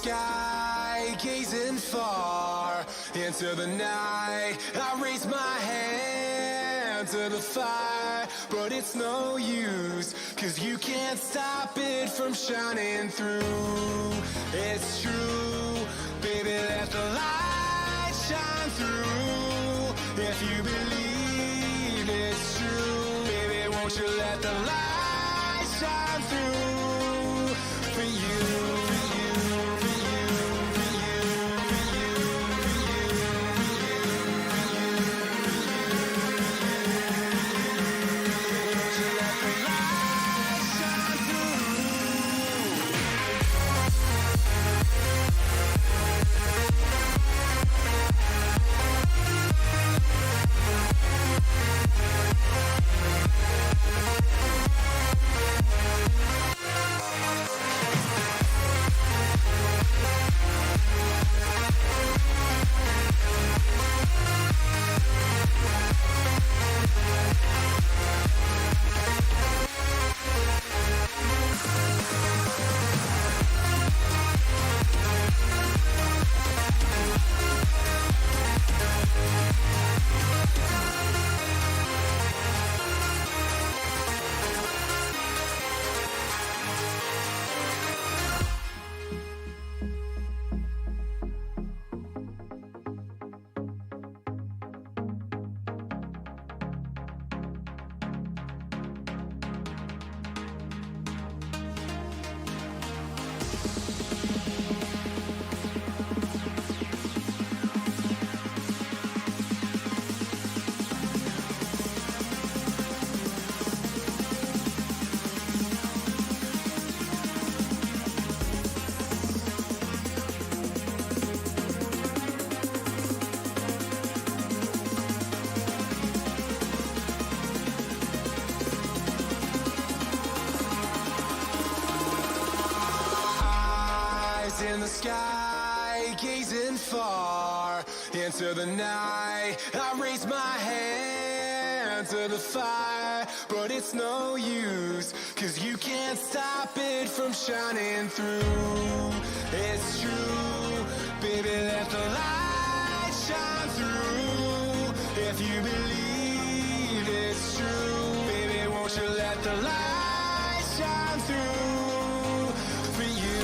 sky, gazing far into the night. I raise my hand to the fire, but it's no use, 'cause you can't stop it from shining through. It's true, baby, let the light shine through. If you believe it's true, baby, won't you let the light shine through for you. In the sky, gazing far into the night. I raise my hand to the fire, but it's no use, 'cause you can't stop it from shining through. It's true, baby, let the light shine through. If you believe it's true, baby, won't you let the light shine through for you.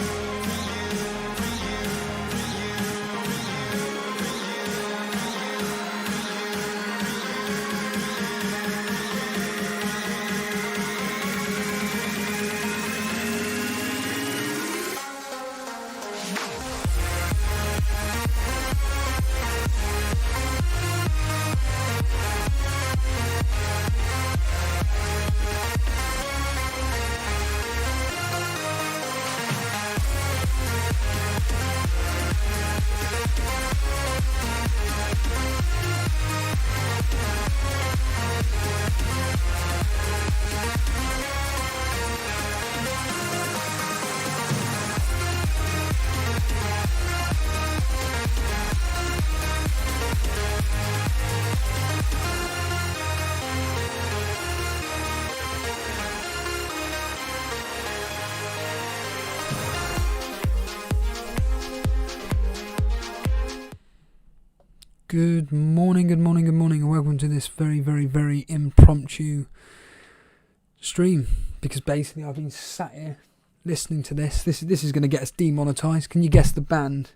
Good morning, and welcome to this very, very, very impromptu stream. Because basically I've been sat here listening to this. This is going to get us demonetised. Can you guess the band?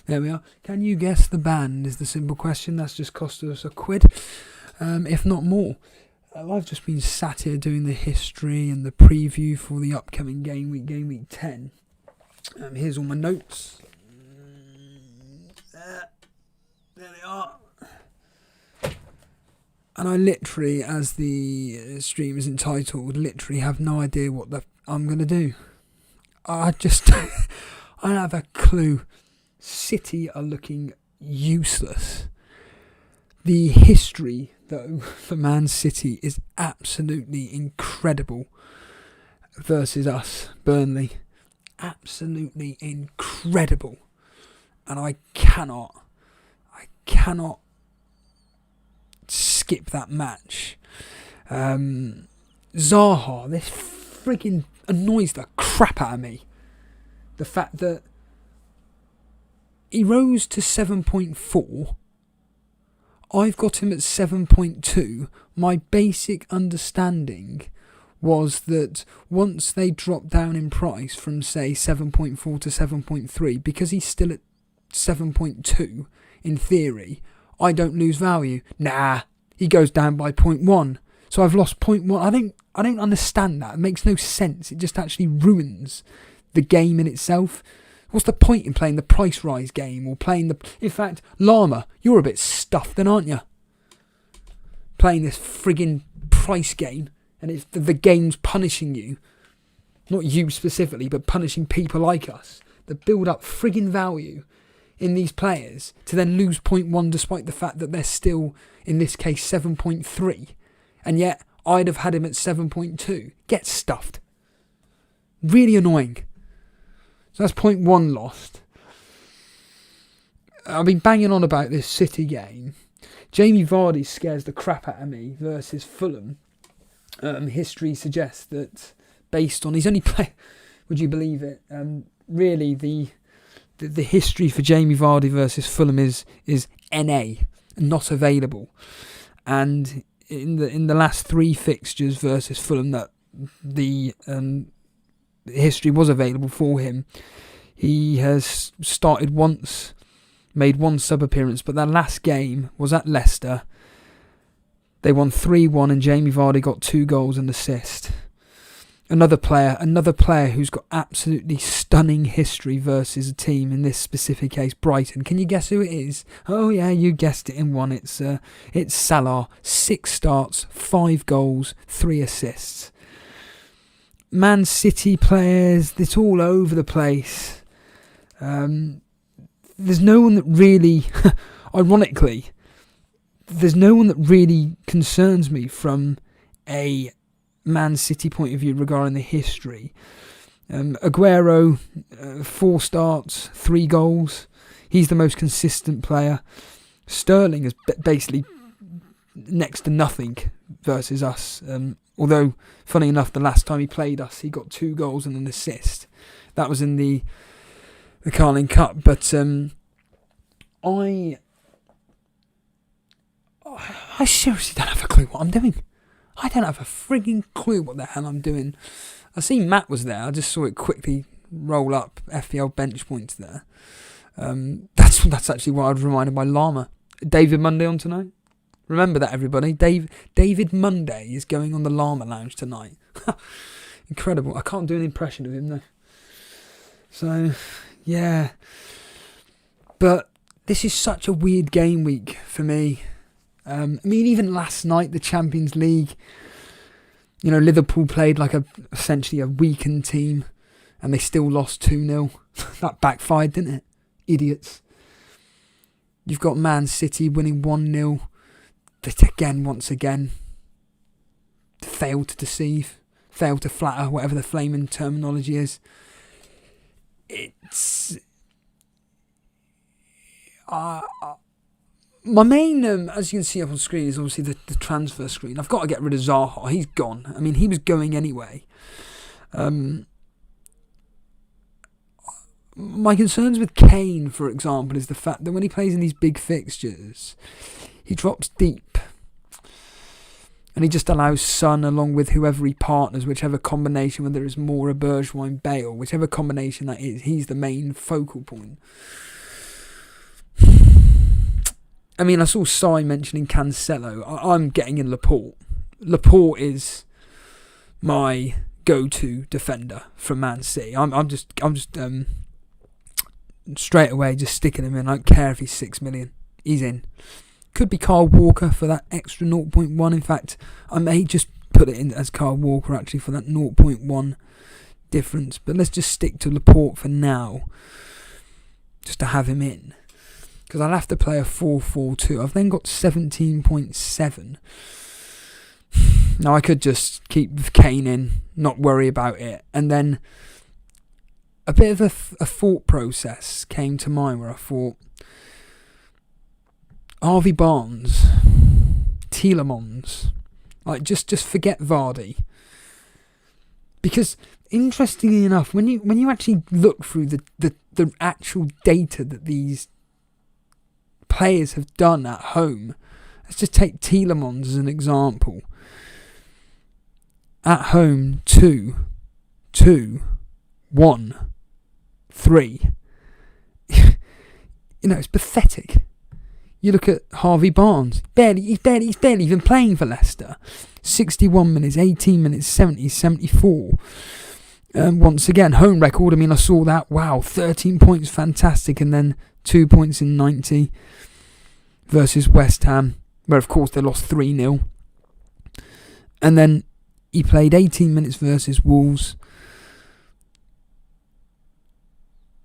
There we are. Can you guess the band is the simple question. That's just costed us £1, if not more. I've just been sat here doing the history and the preview for the upcoming game week 10. Here's all my notes. There they are. And I literally, as the stream is entitled, literally have no idea what I'm going to do. I just I don't have a clue. City are looking useless. The history, though, for Man City is absolutely incredible versus us, Burnley. Absolutely incredible. And I cannot skip that match. Zaha, this frigging annoys the crap out of me. The fact that he rose to 7.4. I've got him at 7.2. My basic understanding was that once they drop down in price from, say, 7.4 to 7.3, because he's still at 7.2, in theory, I don't lose value. Nah, he goes down by 0.1. So I've lost 0.1. I don't understand that. It makes no sense. It just actually ruins the game in itself. What's the point in playing the price rise game or playing the... In fact, Llama, you're a bit stuffed then, aren't you? Playing this frigging price game, and it's the game's punishing you. Not you specifically, but punishing people like us that build up frigging value in these players to then lose 0.1 despite the fact that they're still, in this case, 7.3. And yet, I'd have had him at 7.2. Get stuffed. Really annoying. So that's 0.1 lost. I've been banging on about this City game. Jamie Vardy scares the crap out of me versus Fulham. History suggests that based on... He's only played... Would you believe it? Really, the history for Jamie Vardy versus Fulham is NA, not available. And in the last 3 fixtures versus Fulham that the history was available for him, he has started once, made 1 sub appearance, but that last game was at Leicester. They won 3-1 and Jamie Vardy got 2 goals and assist. Another player who's got absolutely stunning history versus a team, in this specific case, Brighton. Can you guess who it is? Oh yeah, you guessed it in one. It's Salah. 6 starts, 5 goals, 3 assists. Man City players, it's all over the place. There's no one that really, ironically, there's no one that really concerns me from a Man City point of view regarding the history. Aguero, 4 starts, 3 goals. He's the most consistent player. Sterling is basically next to nothing versus us. Although, funny enough, the last time he played us, he got 2 goals and an assist. That was in the Carling Cup. But I seriously don't have a clue what I'm doing. I don't have a frigging clue what the hell I'm doing. I seen Matt was there. I just saw it quickly roll up FPL bench points there. That's actually what I was reminded by Llama. David Monday on tonight. Remember that, everybody. David Monday is going on the Llama Lounge tonight. Incredible. I can't do an impression of him though. So, yeah. But this is such a weird game week for me. I mean, even last night, the Champions League, Liverpool played like essentially a weakened team and they still lost 2-0. That backfired, didn't it? Idiots. You've got Man City winning 1-0. That once again, failed to deceive, failed to flatter, whatever the flaming terminology is. It's... my main, as you can see up on screen, is obviously the transfer screen. I've got to get rid of Zaha. He's gone. I mean, he was going anyway. My concerns with Kane, for example, is the fact that when he plays in these big fixtures, he drops deep. And he just allows Son, along with whoever he partners, whichever combination, whether it's Moura, Bergwijn, Bale, whichever combination that is, he's the main focal point. I mean, I saw Sai mentioning Cancelo. I'm getting in Laporte. Laporte is my go-to defender from Man City. I'm just straight away just sticking him in. I don't care if he's 6 million. He's in. Could be Kyle Walker for that extra 0.1. In fact, I may just put it in as Kyle Walker actually for that 0.1 difference. But let's just stick to Laporte for now, just to have him in. Because I'll have to play a 4-4-2. I've then got 17.7. Now I could just keep Kane in, not worry about it. And then a bit of a thought process came to mind where I thought, Harvey Barnes, Tielemans, like just forget Vardy. Because interestingly enough, when you actually look through the actual data that these players have done at home, let's just take Tielemans as an example. At home, 2, 1, 3. It's pathetic. You look at Harvey Barnes. He's barely even playing for Leicester. 61 minutes, 18 minutes, 70, 74. Once again, home record. I mean, I saw that. Wow, 13 points, fantastic. And then 2 points in 90 versus West Ham, where, of course, they lost 3-0. And then he played 18 minutes versus Wolves.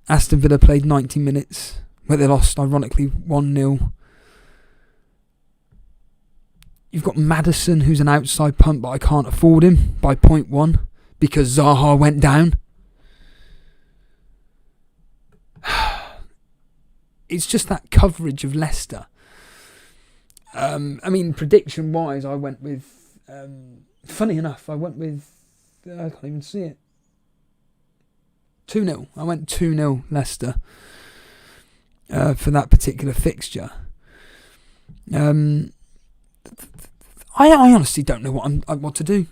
Aston Villa played 90 minutes, where they lost, ironically, 1-0. You've got Maddison, who's an outside punt, but I can't afford him by 0.1 because Zaha went down. It's just that coverage of Leicester. I mean, prediction-wise, I went with... funny enough, I went with... I can't even see it. 2-0. I went 2-0 Leicester for that particular fixture. I honestly don't know what to do.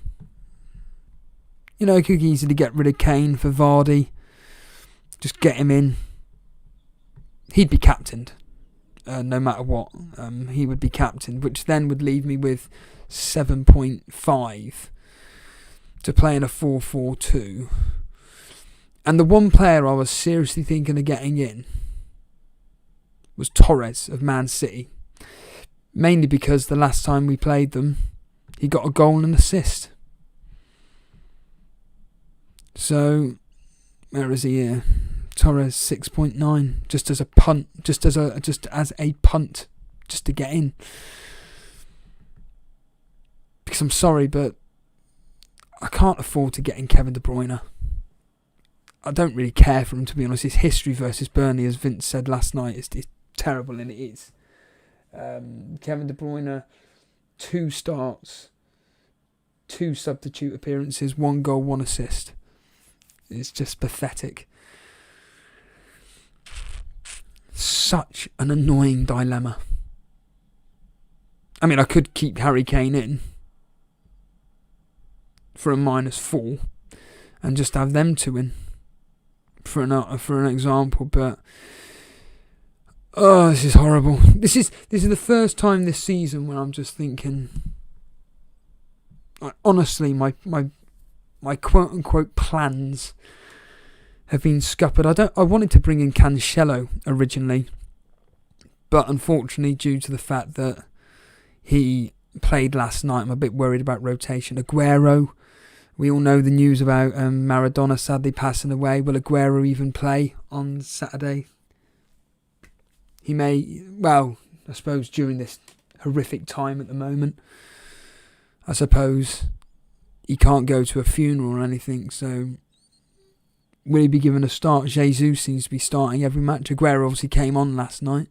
I could easily get rid of Kane for Vardy. Just get him in. He'd be captained. No matter what. He would be captained, which then would leave me with 7.5 to play in a 4-4-2. And the one player I was seriously thinking of getting in was Torres of Man City. Mainly because the last time we played them, he got a goal and an assist. So, where is he here? Torres 6.9, just as a punt, just as a punt, just to get in. Because I'm sorry, but I can't afford to get in Kevin De Bruyne. I don't really care for him, to be honest. His history versus Burnley, as Vince said last night, is terrible, and it is. Kevin De Bruyne, 2 starts, 2 substitute appearances, 1 goal, 1 assist. It's just pathetic. Such an annoying dilemma. I mean, I could keep Harry Kane in for a -4 and just have them 2 in for an example, but oh, this is horrible. This is the first time this season when I'm just thinking, honestly, my quote unquote plans have been scuppered. I wanted to bring in Cancelo originally, but unfortunately, due to the fact that he played last night, I'm a bit worried about rotation. Aguero, we all know the news about Maradona sadly passing away. Will Aguero even play on Saturday? He may, well, I suppose during this horrific time at the moment, I suppose he can't go to a funeral or anything, so will he be given a start? Jesus seems to be starting every match. Aguero obviously came on last night.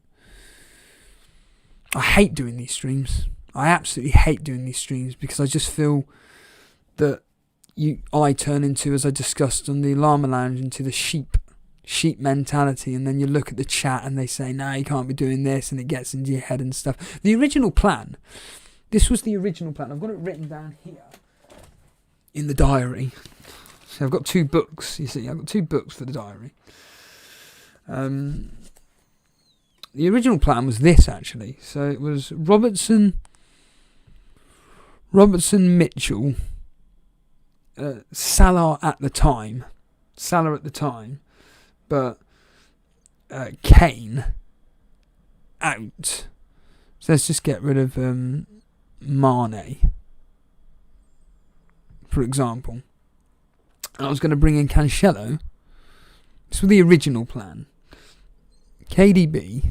I hate doing these streams. I absolutely hate doing these streams because I just feel that I turn into, as I discussed on the Llama Lounge, into the sheep mentality, and then you look at the chat and they say, no, you can't be doing this, and it gets into your head and stuff. The original plan, this was the original plan. I've got it written down here in the diary. So I've got 2 books, you see, I've got 2 books for the diary. The original plan was this, actually. So it was Robertson, Mitchell, Salah at the time, but Kane out. So let's just get rid of Mane, for example. And I was going to bring in Cancelo. This was the original plan. KDB.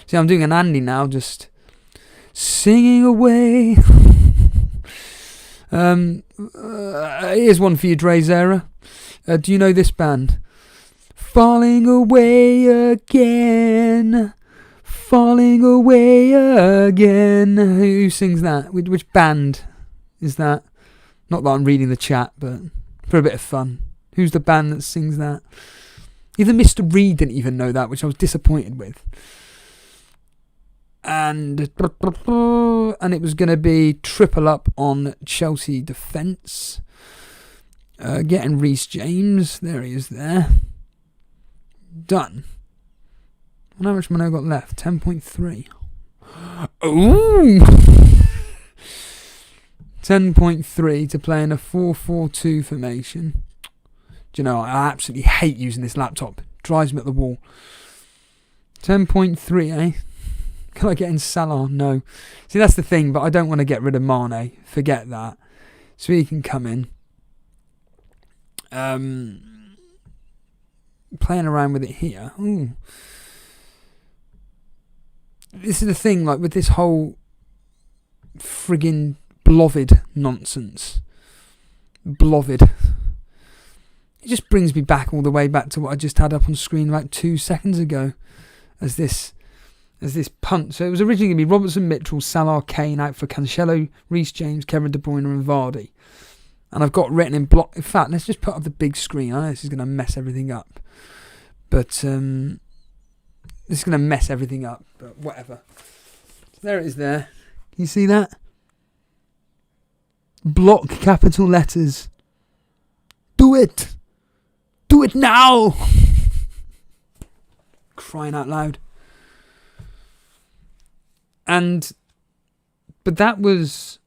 See, I'm doing an Andy now, just singing away. Here's one for you, Dre Zera. Do you know this band? Falling away again. falling away again. Who sings that? Which band is that? Not that I'm reading the chat, but for a bit of fun. Who's the band that sings that? Even Mr. Reed didn't even know that, which I was disappointed with. And it was going to be triple up on Chelsea defence. Getting Reece James. There he is there. Done. And how much money I got left? 10.3. Ooh! 10.3 to play in a 4-4-2 formation. Do you know, I absolutely hate using this laptop. Drives me at the wall. 10.3, eh? Can I get in Salah? No. See, that's the thing, but I don't want to get rid of Mane. Forget that. So he can come in. Playing around with it here. Ooh. This is the thing, like, with this whole friggin' Blovid nonsense. Blovid. It just brings me back all the way back to what I just had up on screen about 2 seconds ago as this punt. So it was originally going to be Robertson, Mitchell, Salah, Kane out for Cancelo, Reece James, Kevin De Bruyne and Vardy. And I've got written in block. In fact, let's just put up the big screen. I know this is going to mess everything up. But this is going to mess everything up. But whatever. So there it is there. Can you see that? Block capital letters. Do it. Do it now. Crying out loud. But that was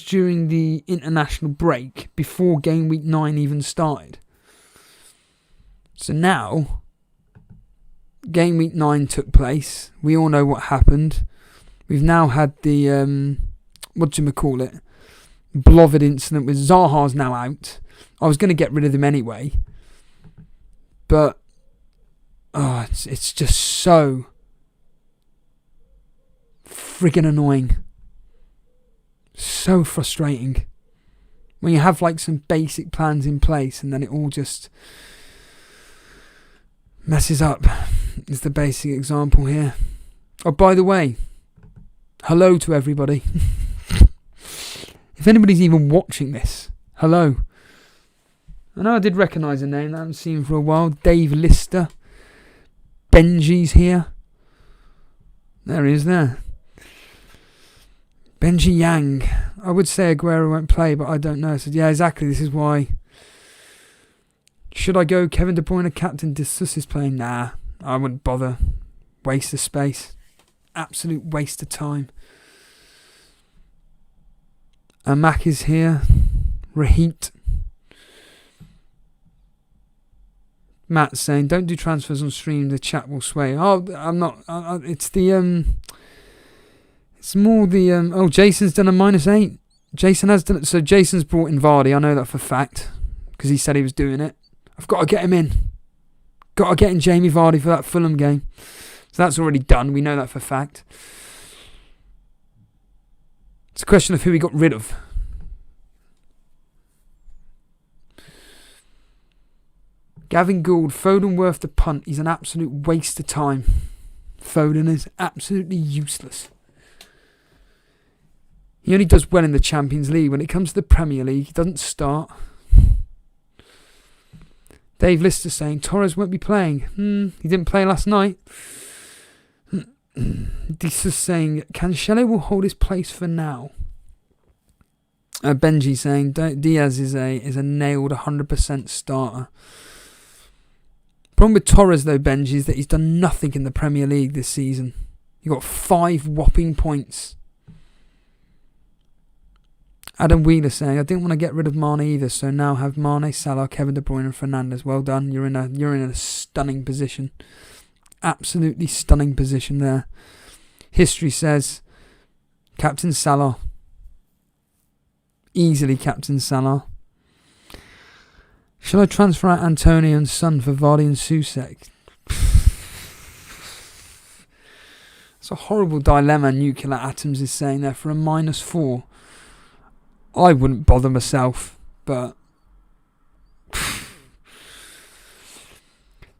during the international break before game week 9 even started. So now, game week 9 took place. We all know what happened. We've now had the Blovid incident with Zaha's now out. I was going to get rid of him anyway, but it's just so friggin' annoying. So frustrating when you have like some basic plans in place and then it all just messes up. Is the basic example here. Oh, by the way, hello to everybody. If anybody's even watching this, hello. I know I did recognise a name that I haven't seen for a while. Dave Lister. Benji's here. There he is there. Benji Yang. I would say Aguero won't play, but I don't know. I said, yeah, exactly. This is why. Should I go Kevin De Bruyne captain? Dissus is playing? Nah, I wouldn't bother. Waste of space. Absolute waste of time. Mac is here. Rahit. Matt saying, don't do transfers on stream, the chat will sway. Oh, I'm not. It's the... It's more the... Jason's done a -8. Jason has done it. So Jason's brought in Vardy. I know that for a fact. Because he said he was doing it. I've got to get him in. Got to get in Jamie Vardy for that Fulham game. So that's already done. We know that for a fact. It's a question of who we got rid of. Gavin Gould, Foden worth the punt. He's an absolute waste of time. Foden is absolutely useless. He only does well in the Champions League. When it comes to the Premier League, he doesn't start. Dave Lister saying Torres won't be playing. He didn't play last night. This is saying Cancelo will hold his place for now. Benji saying Diaz is a nailed 100% starter. Problem with Torres though, Benji, is that he's done nothing in the Premier League this season. He got 5 whopping points. Adam Wheeler saying, I didn't want to get rid of Mane either, so now have Mane, Salah, Kevin De Bruyne and Fernandes. Well done. You're in a stunning position. Absolutely stunning position there. History says Captain Salah. Easily Captain Salah. Shall I transfer out Antonio and Son for Vardy and Susek? It's a horrible dilemma Nuclear Atoms is saying there for a -4. I wouldn't bother myself, but...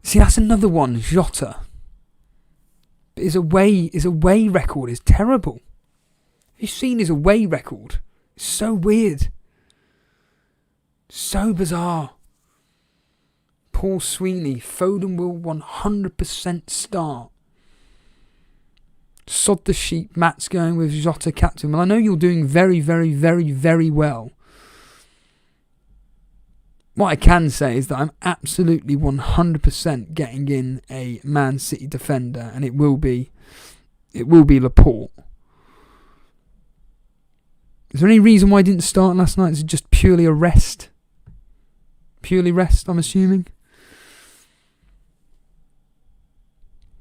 See, that's another one, Jota. But his away record is terrible. Have you seen his away record? It's so weird. So bizarre. Paul Sweeney, Foden will 100% start. Sod the sheep, Matt's going with Jota captain. Well, I know you're doing very, very, very, very well. What I can say is that I'm absolutely 100% getting in a Man City defender, and it will be Laporte. Is there any reason why I didn't start last night? Is it just purely a rest? Purely rest, I'm assuming.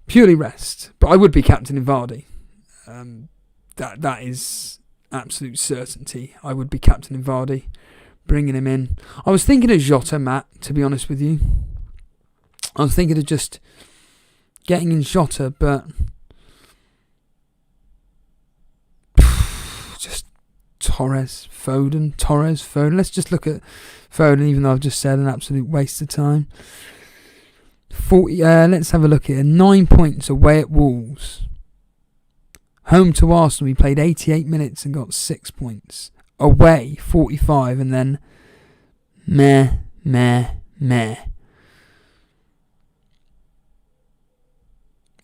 Purely rest. But I would be captaining Vardy. That is absolute certainty. I would be captaining Vardy. Bringing him in. I was thinking of Jota, Matt, to be honest with you. I was thinking of just getting in Jota, but just Torres, Foden. Let's just look at Foden, even though I've just said an absolute waste of time. 40. Let's have a look here. 9 points away at Wolves. Home to Arsenal, we played 88 minutes and got 6 points. Away, 45, and then meh.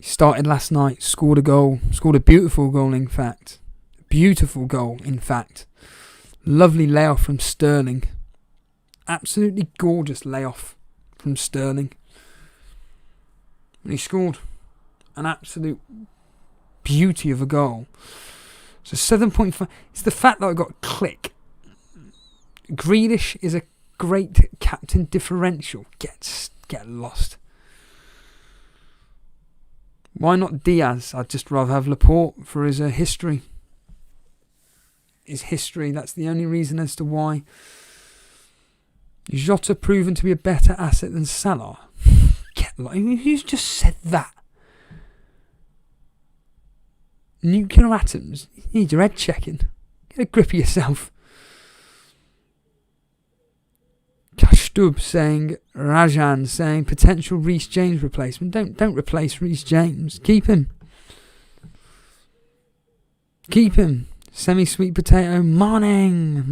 He started last night, scored a goal. Scored a beautiful goal, in fact. Lovely layoff from Sterling. Absolutely gorgeous layoff from Sterling. And he scored an absolute beauty of a goal. So 7.5. It's the fact that I got click. Grealish is a great captain differential. Get lost. Why not Diaz? I'd just rather have Laporte for his history. His history. That's the only reason as to why. Jota proven to be a better asset than Salah. Who's just said that? Nuclear atoms. You need your head checking. Get a grip of yourself. Kashtub saying, Rajan saying, potential Reece James replacement. Don't replace Reece James. Keep him. Semi-sweet potato. Morning.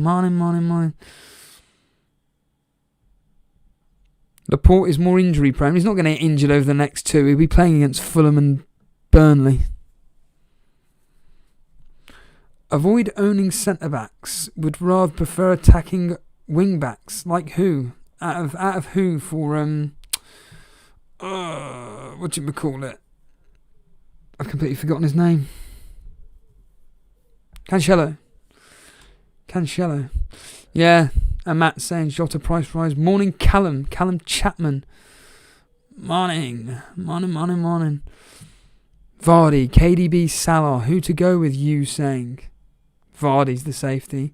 Laporte is more injury prone. He's not going to get injured over the next two. He'll be playing against Fulham and Burnley. Avoid owning centre-backs. Would rather prefer attacking wing-backs. Like who? Out of who for, what do you call it? I've completely forgotten his name. Cancelo. Yeah, and Matt saying Jota price rise. Morning, Callum Chapman. Morning. Vardy, KDB, Salah. Who to go with, you saying? Vardy's the safety.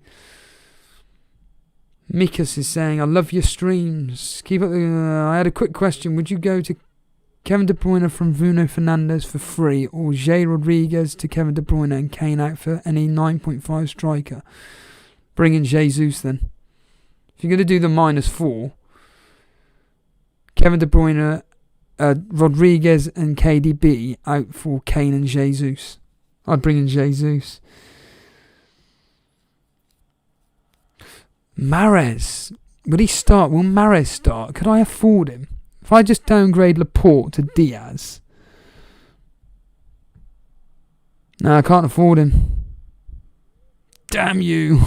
Mikas is saying, I love your streams. Keep up the... I had a quick question. Would you go to Kevin De Bruyne from Bruno Fernandes for free, or Jay Rodriguez to Kevin De Bruyne and Kane out for any 9.5 striker? Bring in Jesus then. If you're going to do the -4, Kevin De Bruyne, Rodriguez and KDB out for Kane and Jesus. I'd bring in Jesus. Mahrez. Will he start? Will Mahrez start? Could I afford him? If I just downgrade Laporte to Diaz. No, I can't afford him. Damn you.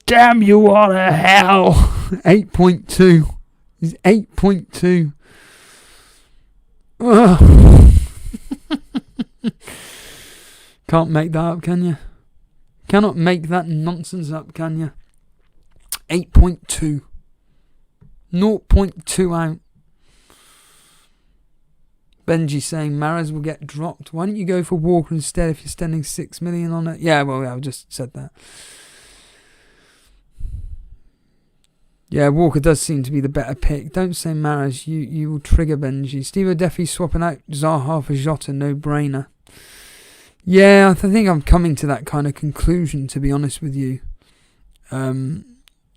Damn you all to hell. 8.2. He's 8.2. Can't make that up, can you? Cannot make that nonsense up, can you? 8.2. 0.2 out. Benji saying Mahrez will get dropped. Why don't you go for Walker instead if you're spending 6 million on it? Yeah, well, I've just said that. Yeah, Walker does seem to be the better pick. Don't say Mahrez. You will trigger Benji. Steve O'Deffy swapping out Zaha for Jota. No brainer. Yeah, I think I'm coming to that kind of conclusion, to be honest with you.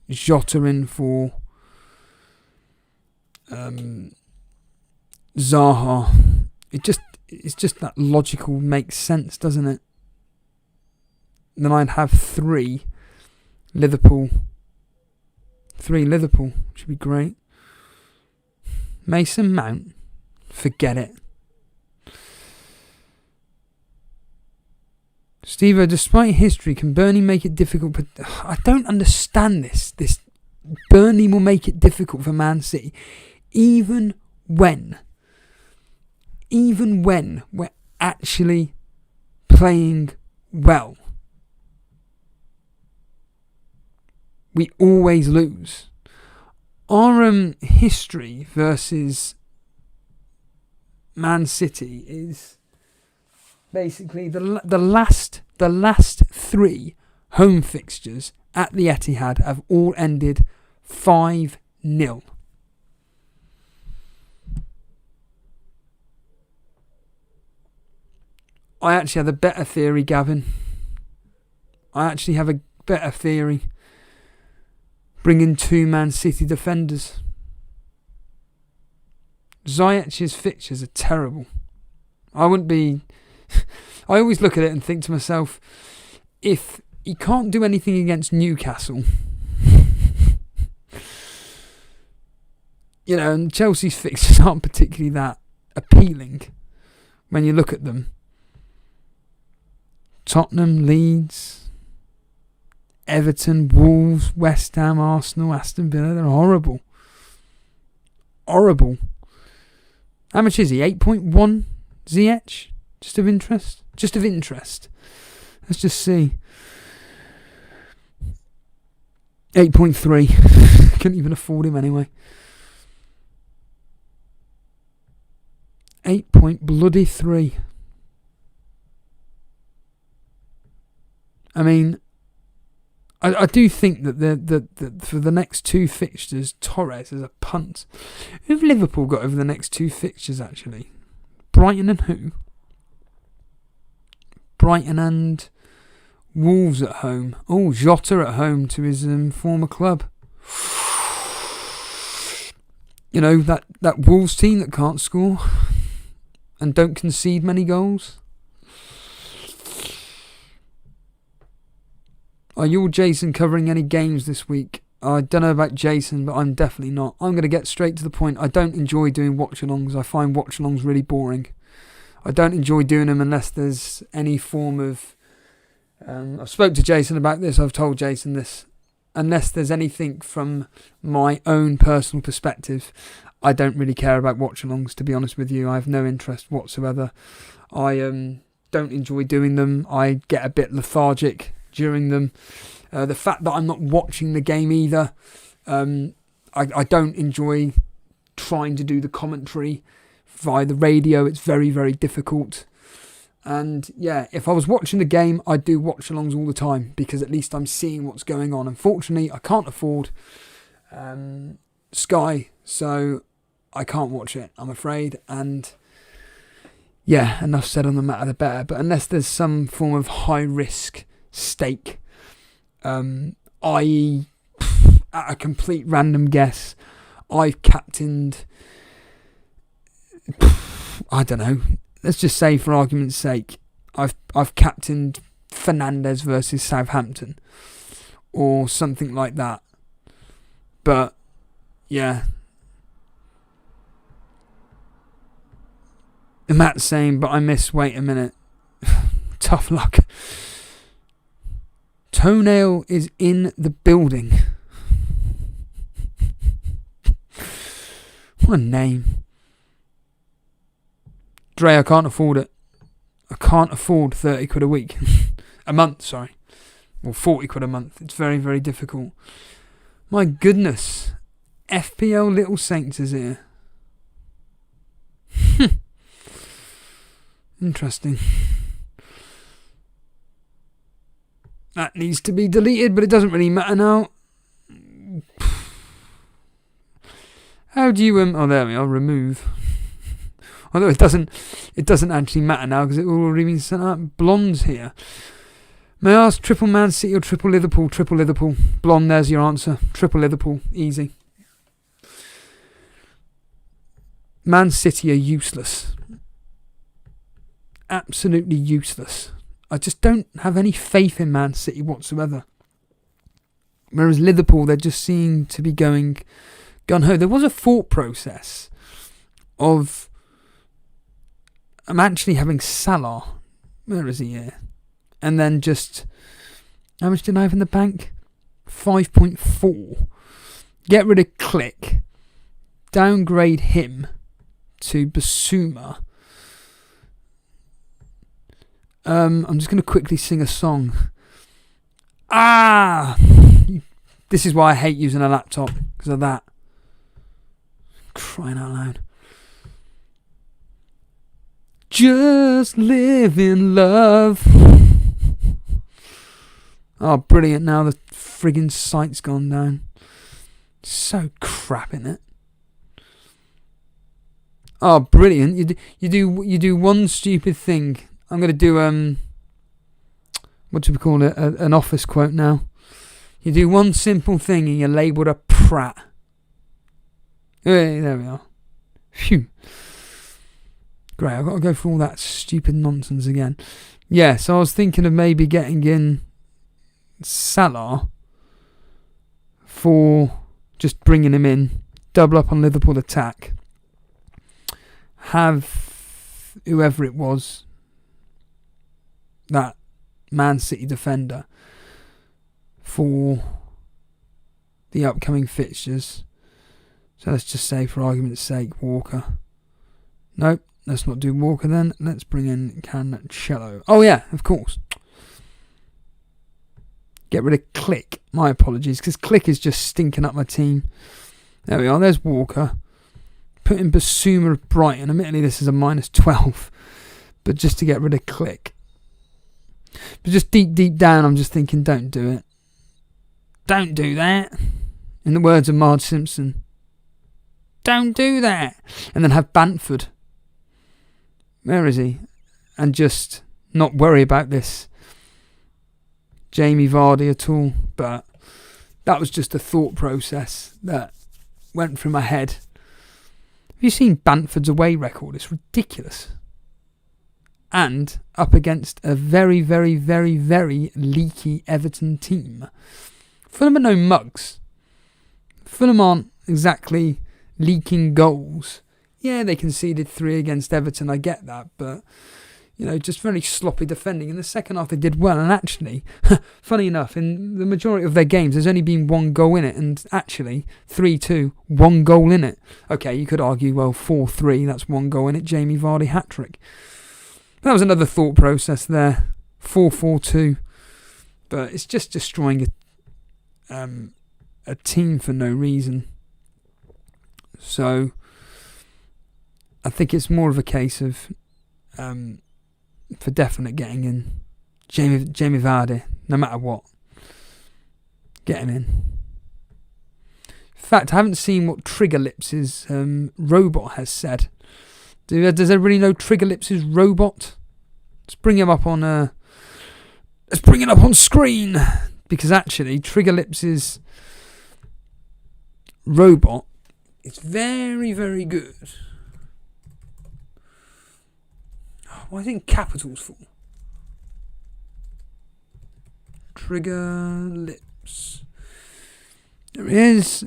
Jota in for Zaha. It's just that logical makes sense, doesn't it? Then I'd have 3 Liverpool. 3 Liverpool, should be great. Mason Mount, forget it. Steve-O, despite history, can Burnley make it difficult? But I don't understand this. Burnley will make it difficult for Man City, even when we're actually playing well. We always lose. Our history versus Man City is basically the last 3 home fixtures at the Etihad have all ended 5-0. I actually have a better theory, Gavin. I actually have a better theory. Bringing 2 Man City defenders. Ziyech's fixtures are terrible. I wouldn't be... I always look at it and think to myself, if he can't do anything against Newcastle, and Chelsea's fixtures aren't particularly that appealing when you look at them. Tottenham, Leeds, Everton, Wolves, West Ham, Arsenal, Aston Villa, they're horrible. Horrible. How much is he? 8.1 Ziyech? Just of interest? Let's just see. 8.3. Couldn't even afford him anyway. 8.3. I mean, I do think that the for the next 2 fixtures, Torres is a punt. Who have Liverpool got over the next 2 fixtures, actually? Brighton and who? Brighton and Wolves at home. Oh, Jota at home to his former club. That Wolves team that can't score and don't concede many goals. Are you or Jason covering any games this week? I don't know about Jason, but I'm definitely not. I'm going to get straight to the point. I don't enjoy doing watch-alongs. I find watch-alongs really boring. I don't enjoy doing them unless there's any form of... I've spoke to Jason about this. I've told Jason this. Unless there's anything from my own personal perspective, I don't really care about watch-alongs, to be honest with you. I have no interest whatsoever. I don't enjoy doing them. I get a bit lethargic during them. The fact that I'm not watching the game either, I don't enjoy trying to do the commentary via the radio. It's very, very difficult. And yeah, if I was watching the game, I'd do watch-alongs all the time because at least I'm seeing what's going on. Unfortunately, I can't afford Sky, so I can't watch it, I'm afraid. And yeah, enough said on the matter, the better. But unless there's some form of high-risk stake, i.e. at a complete random guess, I've captained, I don't know, let's just say for argument's sake, I've captained Fernandes versus Southampton or something like that. But yeah, Matt's saying, but I miss, wait a minute, tough luck. Toenail is in the building. What a name. Dre, I can't afford it. I can't afford 30 quid a week. A month, sorry. Or 40 quid a month. It's very, very difficult. My goodness. FPL Little Saints is here. Interesting. That needs to be deleted, but it doesn't really matter now. How do you oh, there we are, remove. Although it doesn't actually matter now because it will already been sent out. Blonde's here. May I ask triple Man City or triple Liverpool? Triple Liverpool. Blonde, there's your answer. Triple Liverpool, easy. Man City are useless. absolutely useless. I just don't have any faith in Man City whatsoever. Whereas Liverpool, they just seem to be going gun-ho. There was a thought process of I'm actually having Salah. Where is he here? And then just, how much did I have in the bank? 5.4. Get rid of Click. Downgrade him to Basuma. I'm just going to quickly sing a song. This is why I hate using a laptop, because of that. Crying out loud. Just live in love. Oh, brilliant. Now the friggin' site's gone down. So crap, isn't it? Oh, brilliant. You do one stupid thing. I'm going to do, what do we call it? An office quote now. You do one simple thing and you're labelled a prat. Hey, there we are. Phew. Great, I've got to go through all that stupid nonsense again. Yeah, so I was thinking of maybe getting in Salah for just bringing him in, double up on Liverpool attack, have whoever it was, that Man City defender, for the upcoming fixtures. So let's just say, for argument's sake, Walker. Nope, let's not do Walker then. Let's bring in Cancelo. Oh yeah, of course. Get rid of Click. My apologies, because Click is just stinking up my team. There we are, there's Walker. Put in Basuma of Brighton. Admittedly, this is a -12. But just to get rid of Click. But just deep down, I'm just thinking, don't do it. Don't do that. In the words of Marge Simpson. Don't do that. And then have Bamford. Where is he? And just not worry about this Jamie Vardy at all. But that was just a thought process that went through my head. Have you seen Bamford's away record? It's ridiculous. And up against a very, very, very, very leaky Everton team. Fulham are no mugs. Fulham aren't exactly leaking goals. Yeah, they conceded 3 against Everton, I get that, but, you know, just very sloppy defending. In the second half, they did well, and actually, funny enough, in the majority of their games, there's only been 1 goal in it, and actually, 3-2, 1 goal in it. Okay, you could argue, well, 4-3, that's 1 goal in it, Jamie Vardy hat-trick. That was another thought process there, 4-4-2, but it's just destroying a team for no reason. So I think it's more of a case of for definite getting in Jamie Vardy, no matter what. Get him in. In fact, I haven't seen what Trigger Lips' robot has said. Does everybody know Trigger Lips' robot? Let's bring him up on let's bring it up on screen, because actually Trigger Lips' robot is very, very good. Why is it in capitals for? Trigger Lips. There it is.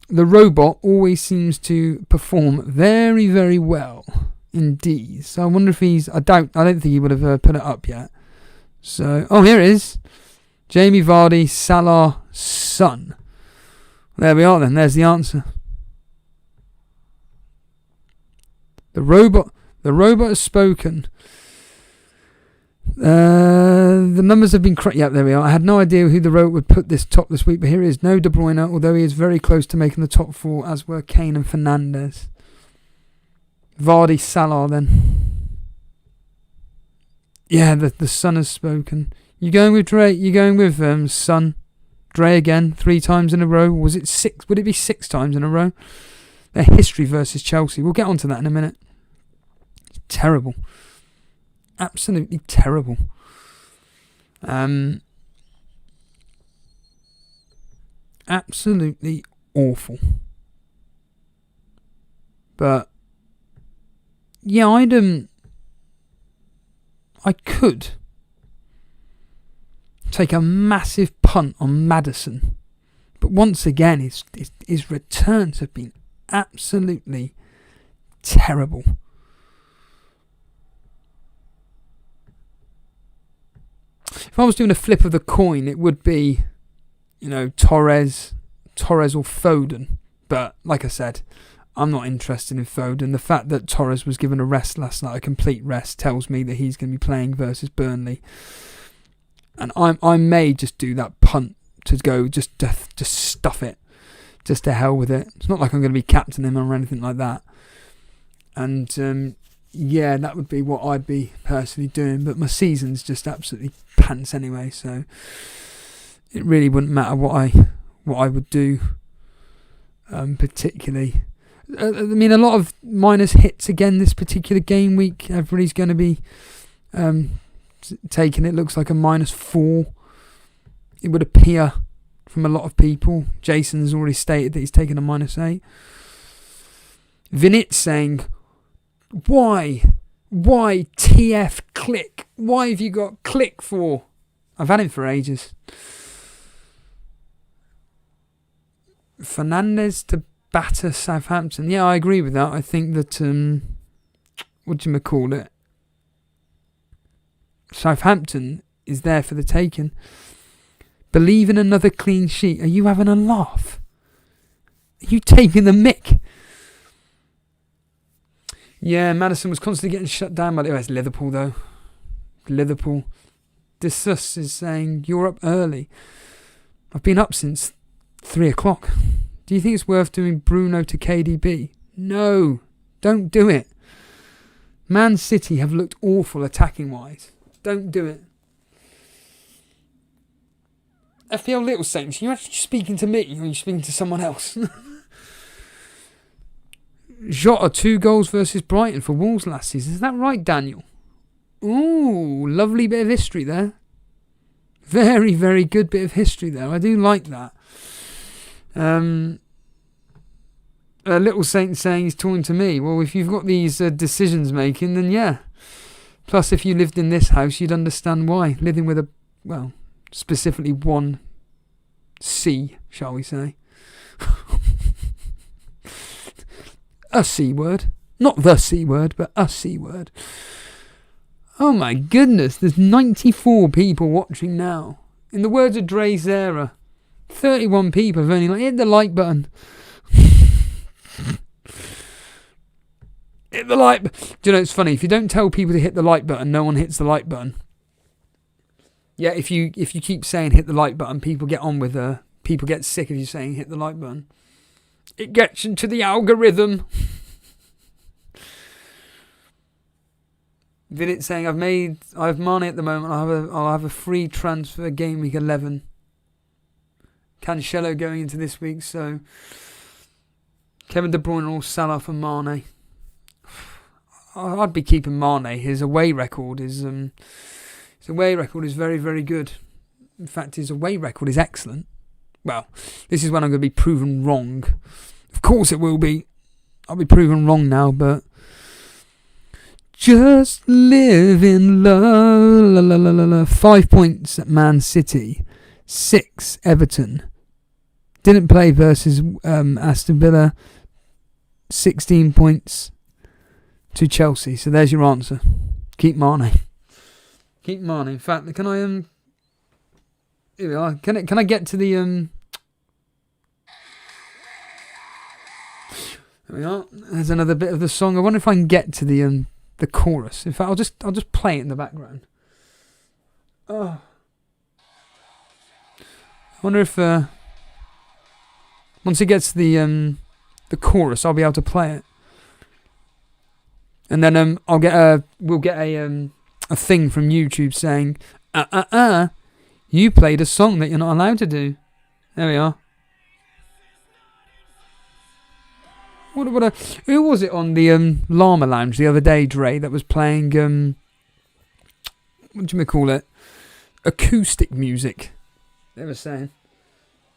The robot always seems to perform very, very well indeed. So I wonder if he's... I don't think he would have put it up yet. So, oh, here it is. Jamie Vardy, Salah, Son. There we are then. There's the answer. The robot has spoken. The numbers have been correct. Yeah, there we are. I had no idea who the robot would put this top this week, but here it is. No De Bruyne, although he is very close to making the top 4, as were Kane and Fernandes. Vardy, Salah then. Yeah, the Son has spoken. You going with Dre? You going with Son? Dre again, 3 times in a row. Was it 6? Would it be 6 times in a row? Their history versus Chelsea. We'll get onto that in a minute. It's terrible. Absolutely terrible. Absolutely awful. But yeah, I'd I could take a massive punt on Maddison. But once again, his returns have been absolutely terrible. If I was doing a flip of the coin, it would be, Torres or Foden. But like I said, I'm not interested in Foden. The fact that Torres was given a rest last night, a complete rest, tells me that he's going to be playing versus Burnley. And I may just do that punt to go, just stuff it. Just to hell with it. It's not like I'm going to be captaining him or anything like that. And that would be what I'd be personally doing. But my season's just absolutely pants anyway, so it really wouldn't matter what I would do particularly. I mean, a lot of minus hits again this particular game week. Everybody's going to be taking it. Looks like a -4. It would appear from a lot of people. Jason's already stated that he's taken a -8. Vinit saying, Why TF Click? Why have you got Click for? I've had him for ages. Fernandez to batter Southampton. Yeah, I agree with that. I think that, Southampton is there for the taking. Believe in another clean sheet. Are you having a laugh? Are you taking the mick? Yeah, Maddison was constantly getting shut down by it's Liverpool though. Liverpool. Desus is saying, you're up early. I've been up since 3 o'clock. Do you think it's worth doing Bruno to KDB? No, don't do it. Man City have looked awful attacking wise. Don't do it. FPL Little Saints, are you actually speaking to me or are you speaking to someone else? Jota 2 goals versus Brighton for Wolves last season. Is that right, Daniel? Ooh, lovely bit of history there. Very, very good bit of history there. I do like that. Little Saint saying he's talking to me. Well, if you've got these decisions making, then yeah. Plus, if you lived in this house, you'd understand why. Living with specifically one C, shall we say. A C word. Not the C word, but a C word. Oh my goodness, there's 94 people watching now. In the words of Dre Zera, 31 people have only hit the like button. Hit the like button. Do you know, it's funny, if you don't tell people to hit the like button, no one hits the like button. Yeah, if you keep saying hit the like button, people get on with people get sick of you saying hit the like button. It gets into the algorithm. Vidit saying I have Mane at the moment. I'll have a free transfer game week 11. Cancelo going into this week, so Kevin De Bruyne or Salah for Mane. I'd be keeping Mane. His away record is very, very good. In fact, his away record is excellent. Well, this is when I'm going to be proven wrong. Of course it will be. I'll be proven wrong now, but just live in love. 5 points at Man City. 6 Everton. Didn't play versus Aston Villa. 16 points to Chelsea. So there's your answer. Keep Mane. Keep Mane. In fact, can I here we are. Can I get to the There we are. There's another bit of the song. I wonder if I can get to the chorus. In fact, I'll just play it in the background. Oh. I wonder if once it gets to the chorus, I'll be able to play it. And then we'll get a thing from YouTube saying, you played a song that you're not allowed to do. There we are. Who was it on the Llama Lounge the other day, Dre, that was playing what do you call it? Acoustic music. They were saying.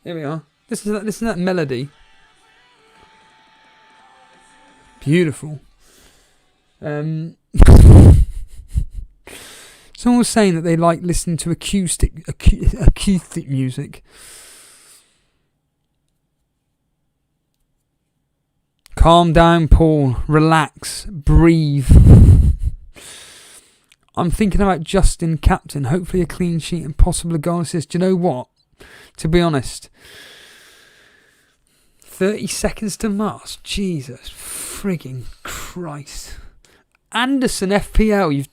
Here we are. Listen to that melody. Beautiful. Someone was saying that they like listening to acoustic music. Calm down, Paul. Relax. Breathe. I'm thinking about Justin captain. Hopefully a clean sheet and possible a goal assist. Do you know what? To be honest, 30 seconds to Mars. Jesus frigging Christ. Anderson FPL,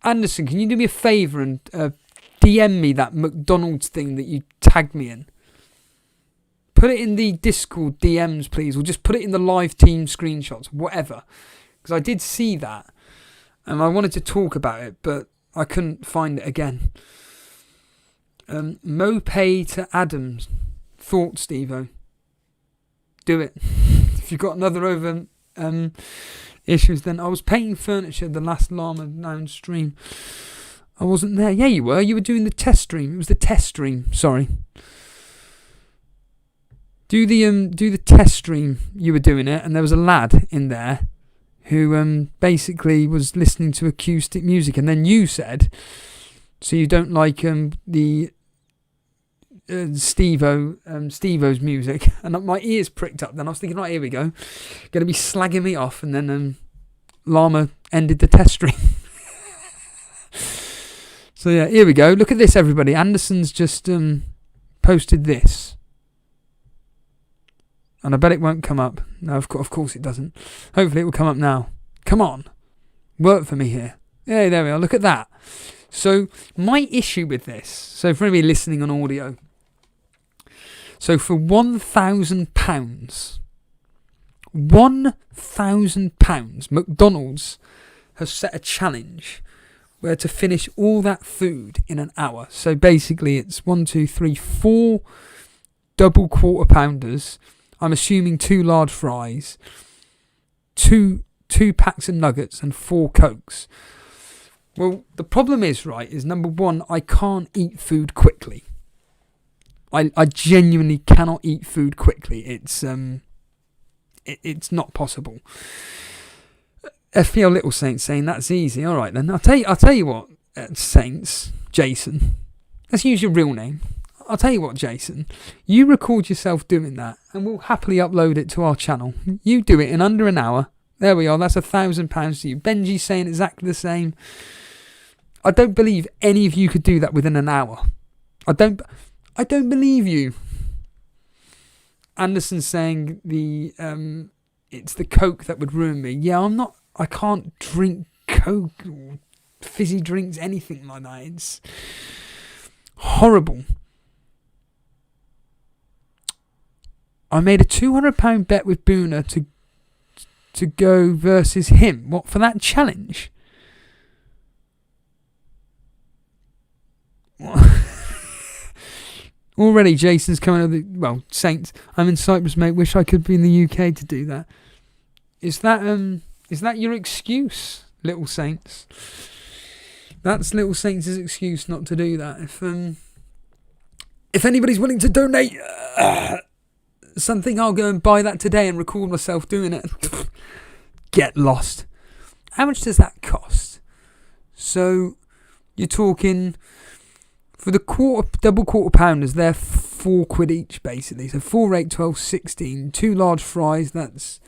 Anderson, can you do me a favour and DM me that McDonald's thing that you tagged me in? Put it in the Discord DMs, please, or just put it in the live team screenshots, whatever. Because I did see that, and I wanted to talk about it, but I couldn't find it again. Mopay to Adams. Thoughts, Steve-O? Do it. If you've got another over issues, then I was painting furniture the last Llama Down stream. I wasn't there. Yeah, you were. You were doing the test stream. It was the test stream. Sorry. Do the test stream. You were doing it, and there was a lad in there who basically was listening to acoustic music, and then you said, so you don't like the Steve-O's music, and my ears pricked up. Then I was thinking, right, here we go, going to be slagging me off, and then Llama ended the test stream. So yeah, here we go. Look at this, everybody. Anderson's just posted this, and I bet it won't come up. No, of course it doesn't. Hopefully it will come up now. Come on, work for me here. Yeah, there we are. Look at that. So my issue with this. So for anybody listening on audio. So for £1,000, McDonald's has set a challenge where to finish all that food in an hour. So basically it's 4 double quarter pounders. I'm assuming 2 large fries, two packs of nuggets and 4 Cokes. Well, the problem is, right, is number one, I can't eat food quickly. I genuinely cannot eat food quickly. It's not possible. FPL Little Saints saying that's easy. All right then. I'll tell you what, Saints, Jason. Let's use your real name. I'll tell you what, Jason. You record yourself doing that, and we'll happily upload it to our channel. You do it in under an hour. There we are. That's £1,000 to you. Benji's saying exactly the same. I don't believe any of you could do that within an hour. I don't believe you. Anderson's saying it's the Coke that would ruin me. Yeah, I can't drink Coke or fizzy drinks, anything like that. It's horrible. I made a £200 bet with Boona to go versus him. What, for that challenge? Already Jason's coming over Saints. I'm in Cyprus, mate. Wish I could be in the UK to do that. Is that your excuse, Little Saints? That's Little Saints' excuse not to do that. If anybody's willing to donate something, I'll go and buy that today and record myself doing it. Get lost. How much does that cost? So you're talking for the double quarter pounders, they're £4 each basically. So 4, 8, 12, 16. 2 large fries, that's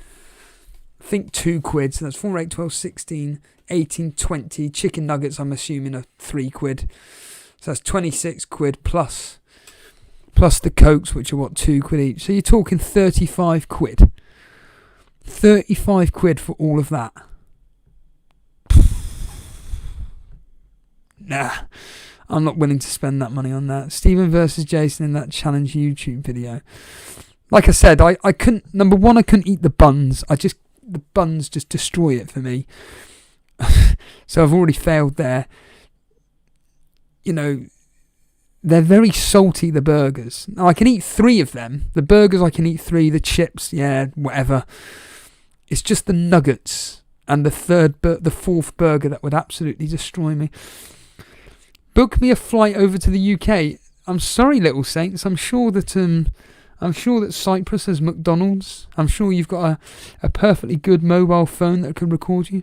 I think £2. So that's 4, 8, 12, 16, 18, 20. Chicken nuggets, I'm assuming, are £3. So that's £26 plus the Cokes, which are £2 each. So you're talking £35. £35 for all of that. Nah, I'm not willing to spend that money on that. Stephen versus Jason in that challenge YouTube video. Like I said, I couldn't. Number one, I couldn't eat the buns. The buns just destroy it for me. So I've already failed there. You know, they're very salty, the burgers. Now, I can eat 3 of them. The burgers, I can eat 3. The chips, yeah, whatever. It's just the nuggets and the 4th burger that would absolutely destroy me. Book me a flight over to the UK. I'm sorry, Little Saints. I'm sure that Cyprus has McDonald's. I'm sure you've got a perfectly good mobile phone that can record you.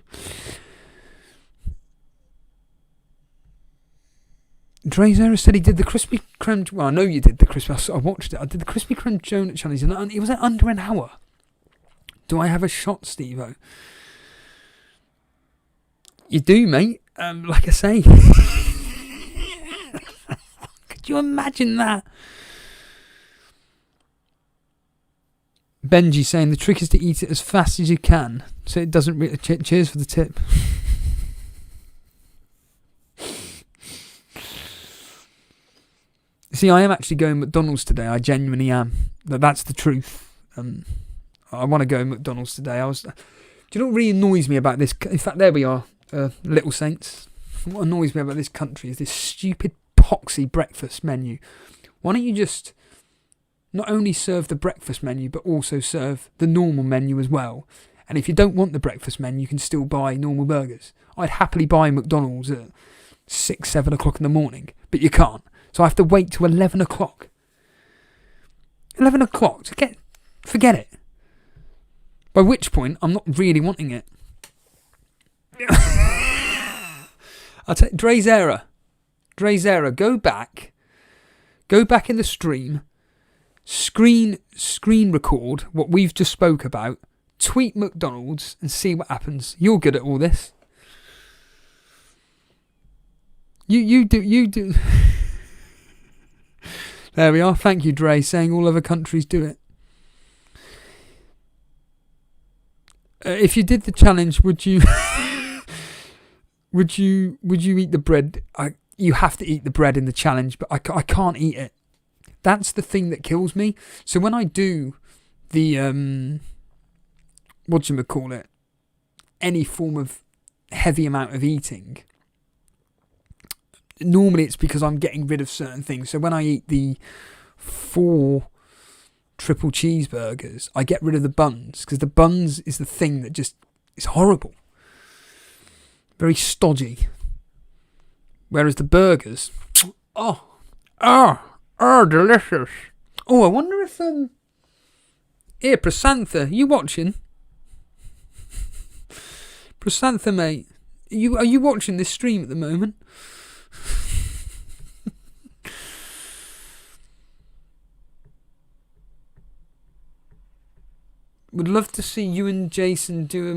Drazera said he did the crispy creme. Well, I know you did the crispy. I watched it. I did the crispy creme donut challenge, and it was under an hour. Do I have a shot, Steve-O? You do, mate. Like I say. Could you imagine that? Benji saying the trick is to eat it as fast as you can, so it doesn't really... Cheers for the tip. See, I am actually going McDonald's today. I genuinely am. That's the truth. I want to go McDonald's today. Do you know what really annoys me about this? In fact, there we are, Little Saints. What annoys me about this country is this stupid poxy breakfast menu. Why don't you just not only serve the breakfast menu, but also serve the normal menu as well? And if you don't want the breakfast menu, you can still buy normal burgers. I'd happily buy McDonald's at 6, 7 o'clock in the morning, but you can't. So I have to wait till 11 o'clock. 11 o'clock to forget it. By which point, I'm not really wanting it. I'll tell you, Drazera, go back in the stream, screen record what we've just spoke about, tweet McDonald's and see what happens. You're good at all this. You do. There we are. Thank you, Dre, saying all other countries do it. If you did the challenge, would you would you eat the bread? You have to eat the bread in the challenge, but I can't eat it. That's the thing that kills me. So when I do the any form of heavy amount of eating, normally it's because I'm getting rid of certain things. So when I eat the 4 triple cheeseburgers, I get rid of the buns, because the buns is the thing that just is horrible. Very stodgy. Whereas the burgers, delicious. Oh, I wonder if here, Prasantha, you watching? Prasantha, mate, are you watching this stream at the moment? Would love to see you and Jason do a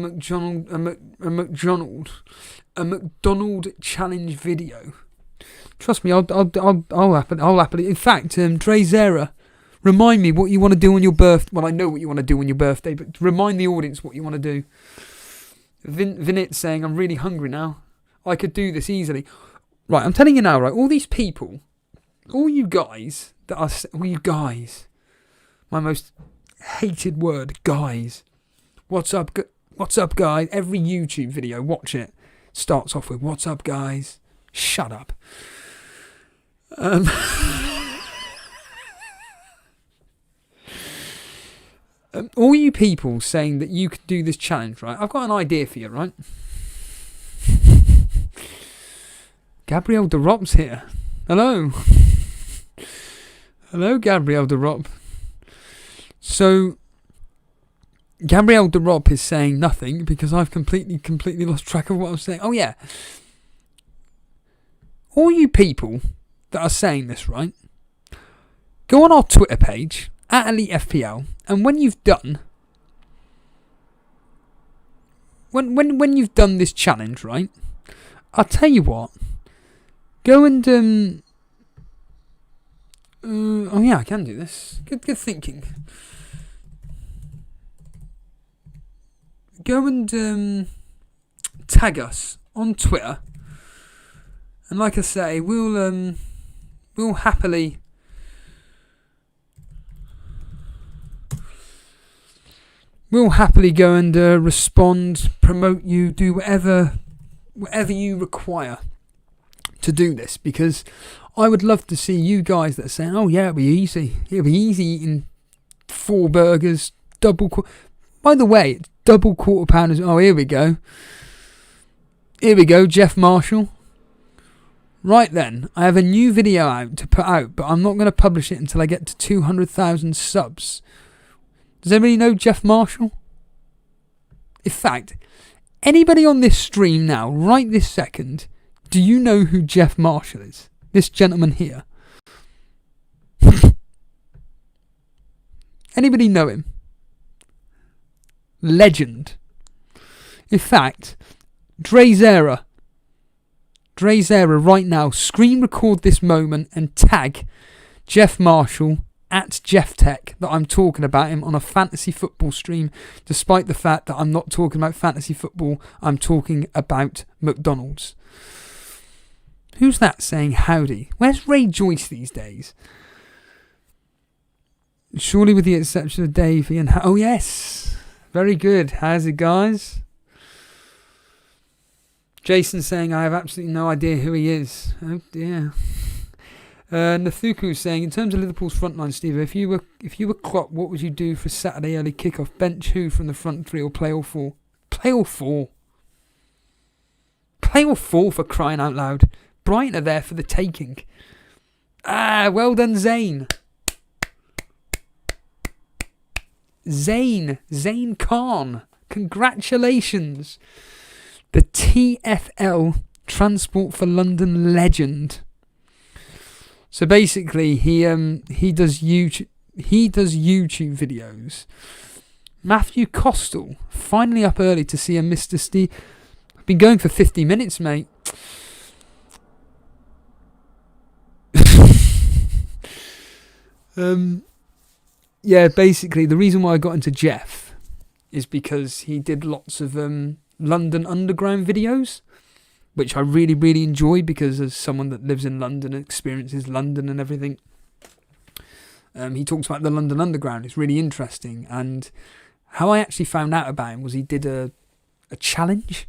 McDonald challenge video. Trust me, I'll happily. In fact, Drazera, remind me what you want to do on your birthday. Well, I know what you want to do on your birthday, but remind the audience what you want to do. Vinit saying, I'm really hungry now. I could do this easily. Right, I'm telling you now, right, all these people, all you guys, my most hated word, guys. What's up, guys? Every YouTube video, watch it, starts off with, what's up, guys? Shut up. All you people saying that you could do this challenge, right? I've got an idea for you, right? Gabrielle DeRop's here. Hello. Hello, Gabrielle DeRop. So, Gabrielle DeRop is saying nothing because I've completely lost track of what I'm saying. Oh, yeah. All you people that are saying this, right? Go on our Twitter page, @Elite FPL, and when you've done... When you've done this challenge, right? I'll tell you what. Go and... oh yeah, I can do this. Good thinking. Go and tag us on Twitter, and like I say, we'll happily go and respond, promote you, do whatever you require to do this, because I would love to see you guys that are saying, oh yeah, it'll be easy eating 4 burgers, by the way, it's double quarter pounders. Oh, here we go, Jeff Marshall. Right then, I have a new video out to put out, but I'm not going to publish it until I get to 200,000 subs. Does anybody know Jeff Marshall? In fact, anybody on this stream now, right this second, do you know who Jeff Marshall is? This gentleman here. Anybody know him? Legend. In fact, Drazera right now, screen record this moment and tag Jeff Marshall at Jeff Tech that I'm talking about him on a fantasy football stream, despite the fact that I'm not talking about fantasy football, I'm talking about McDonald's. Who's that saying howdy? Where's Ray Joyce these days? Surely with the exception of Davey and... oh yes! Very good. How's it, guys? Jason saying, I have absolutely no idea who he is. Oh dear. Nathuku saying, in terms of Liverpool's frontline, Steve, if you were Klopp, what would you do for Saturday early kickoff? Bench who from the front three or play all four? Play all four. Play all four, for crying out loud. Brighton are there for the taking. Well done, Zane. Zane Khan. Congratulations. The TFL Transport for London legend. So basically, he does YouTube videos. Matthew Costal, finally up early to see a Mr. Steve. I've been going for 50 minutes, mate. Yeah, basically, the reason why I got into Jeff is because he did lots of London Underground videos, which I really, really enjoy because as someone that lives in London and experiences London and everything, he talks about the London Underground. It's really interesting. And how I actually found out about him was he did a challenge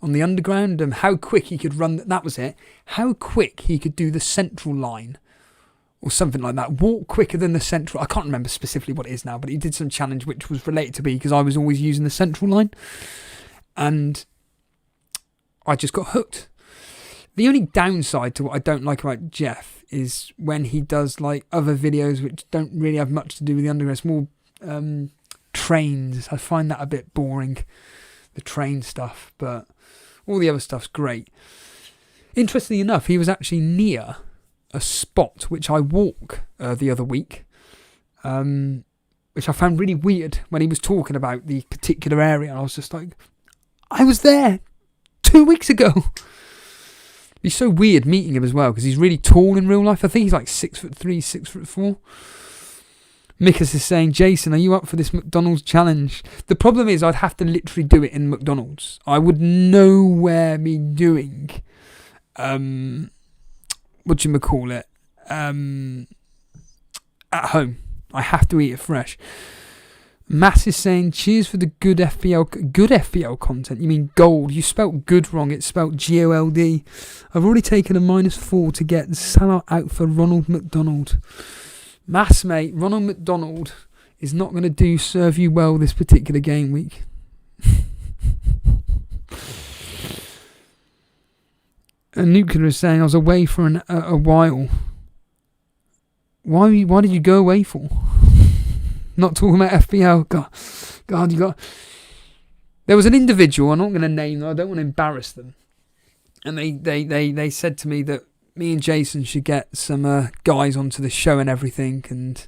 on the Underground and how quick he could run. That was it. How quick he could do the Central Line or something like that. Walk quicker than the Central. I can't remember specifically what it is now, but he did some challenge which was related to me because I was always using the Central Line. And I just got hooked. The only downside to what I don't like about Jeff is when he does like other videos which don't really have much to do with the Underground. It's more trains. I find that a bit boring, the train stuff, but all the other stuff's great. Interestingly enough, he was actually near a spot which I walk the other week, which I found really weird when he was talking about the particular area. And I was just like, I was there 2 weeks ago. He's so weird meeting him as well because he's really tall in real life. I think he's like 6'3", 6'4". Mikas is saying, Jason, are you up for this McDonald's challenge? The problem is I'd have to literally do it in McDonald's. I would nowhere be doing, whatchamacallit, at home. I have to eat it fresh. Matt is saying, cheers for the good FPL content. You mean gold. You spelt good wrong. It's spelt GOLD. I've already taken a -4 to get Salah out for Ronald McDonald. Mass, mate, Ronald McDonald is not going to serve you well this particular game week. And Nuclear is saying, I was away for a while. Why did you go away for? Not talking about FPL. God, you got... There was an individual, I'm not going to name them, I don't want to embarrass them. And they said to me that me and Jason should get some guys onto the show and everything. And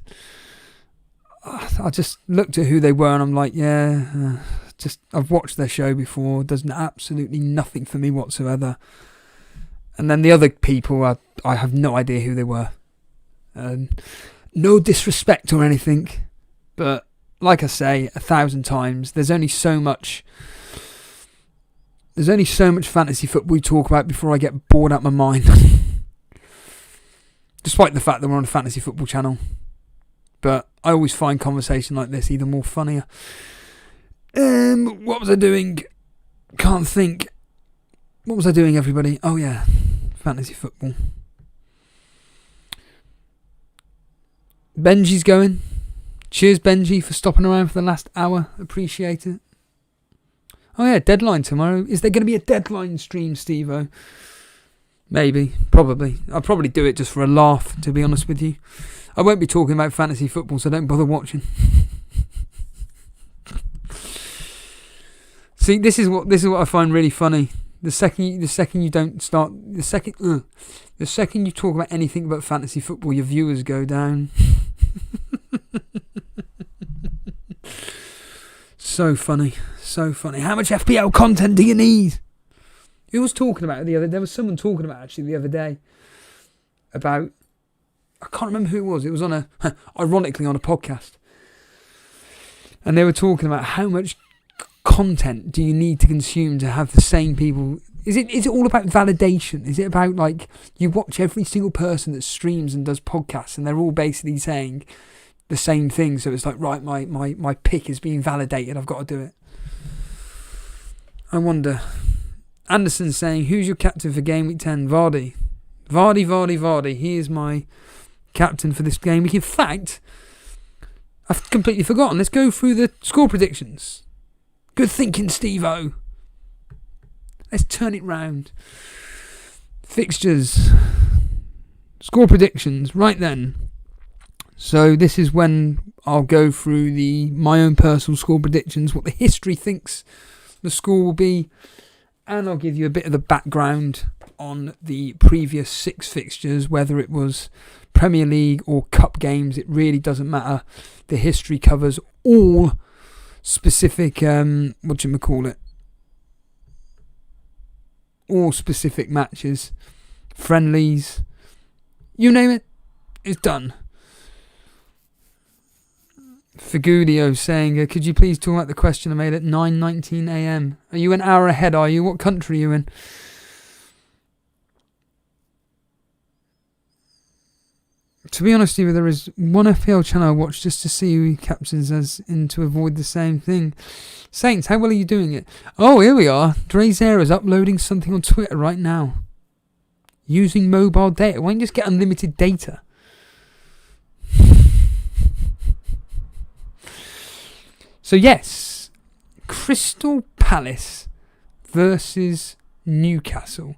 I just looked at who they were and I'm like, yeah, I've watched their show before. Does absolutely nothing for me whatsoever. And then the other people, I have no idea who they were. No disrespect or anything. But like I say 1,000 times, there's only so much fantasy football we talk about before I get bored out my mind. Despite the fact that we're on a fantasy football channel. But I always find conversation like this either more funnier. What was I doing? Can't think. What was I doing, everybody? Oh yeah, fantasy football. Benji's going. Cheers, Benji, for stopping around for the last hour. Appreciate it. Oh yeah, deadline tomorrow. Is there going to be a deadline stream, Steve-O? Maybe. Probably. I'll probably do it just for a laugh, to be honest with you. I won't be talking about fantasy football, so don't bother watching. See, this is what I find really funny. The second you don't start, the second you talk about anything but fantasy football, your viewers go down. So funny. How much FPL content do you need? Who was talking about it the other day? There was someone talking about it actually the other day about, I can't remember who it was. It was on ironically on a podcast. And they were talking about how much content do you need to consume to have the same people. Is it all about validation? Is it about, like, you watch every single person that streams and does podcasts and they're all basically saying the same thing, so it's like, right, my pick is being validated, I've got to do it. I wonder. Anderson's saying, who's your captain for Gameweek 10? Vardy. He is my captain for this game week. In fact, I've completely forgotten. Let's go through the score predictions. Good thinking, Steve-O. Let's turn it round. Fixtures. Score predictions. Right then. So this is when I'll go through my own personal score predictions, what the history thinks the score will be, and I'll give you a bit of the background on the previous 6 fixtures, whether it was Premier League or Cup games. It really doesn't matter. The history covers all specific, all specific matches, friendlies, you name it, it's done. Figulio saying, could you please talk about the question I made at 9:19 a.m? Are you an hour ahead, are you? What country are you in? To be honest with you, there is one FPL channel I watch just to see who he captains as in to avoid the same thing. Saints, how well are you doing it? Oh, here we are. Drezer is uploading something on Twitter right now. Using mobile data. Why don't you just get unlimited data? So yes, Crystal Palace versus Newcastle.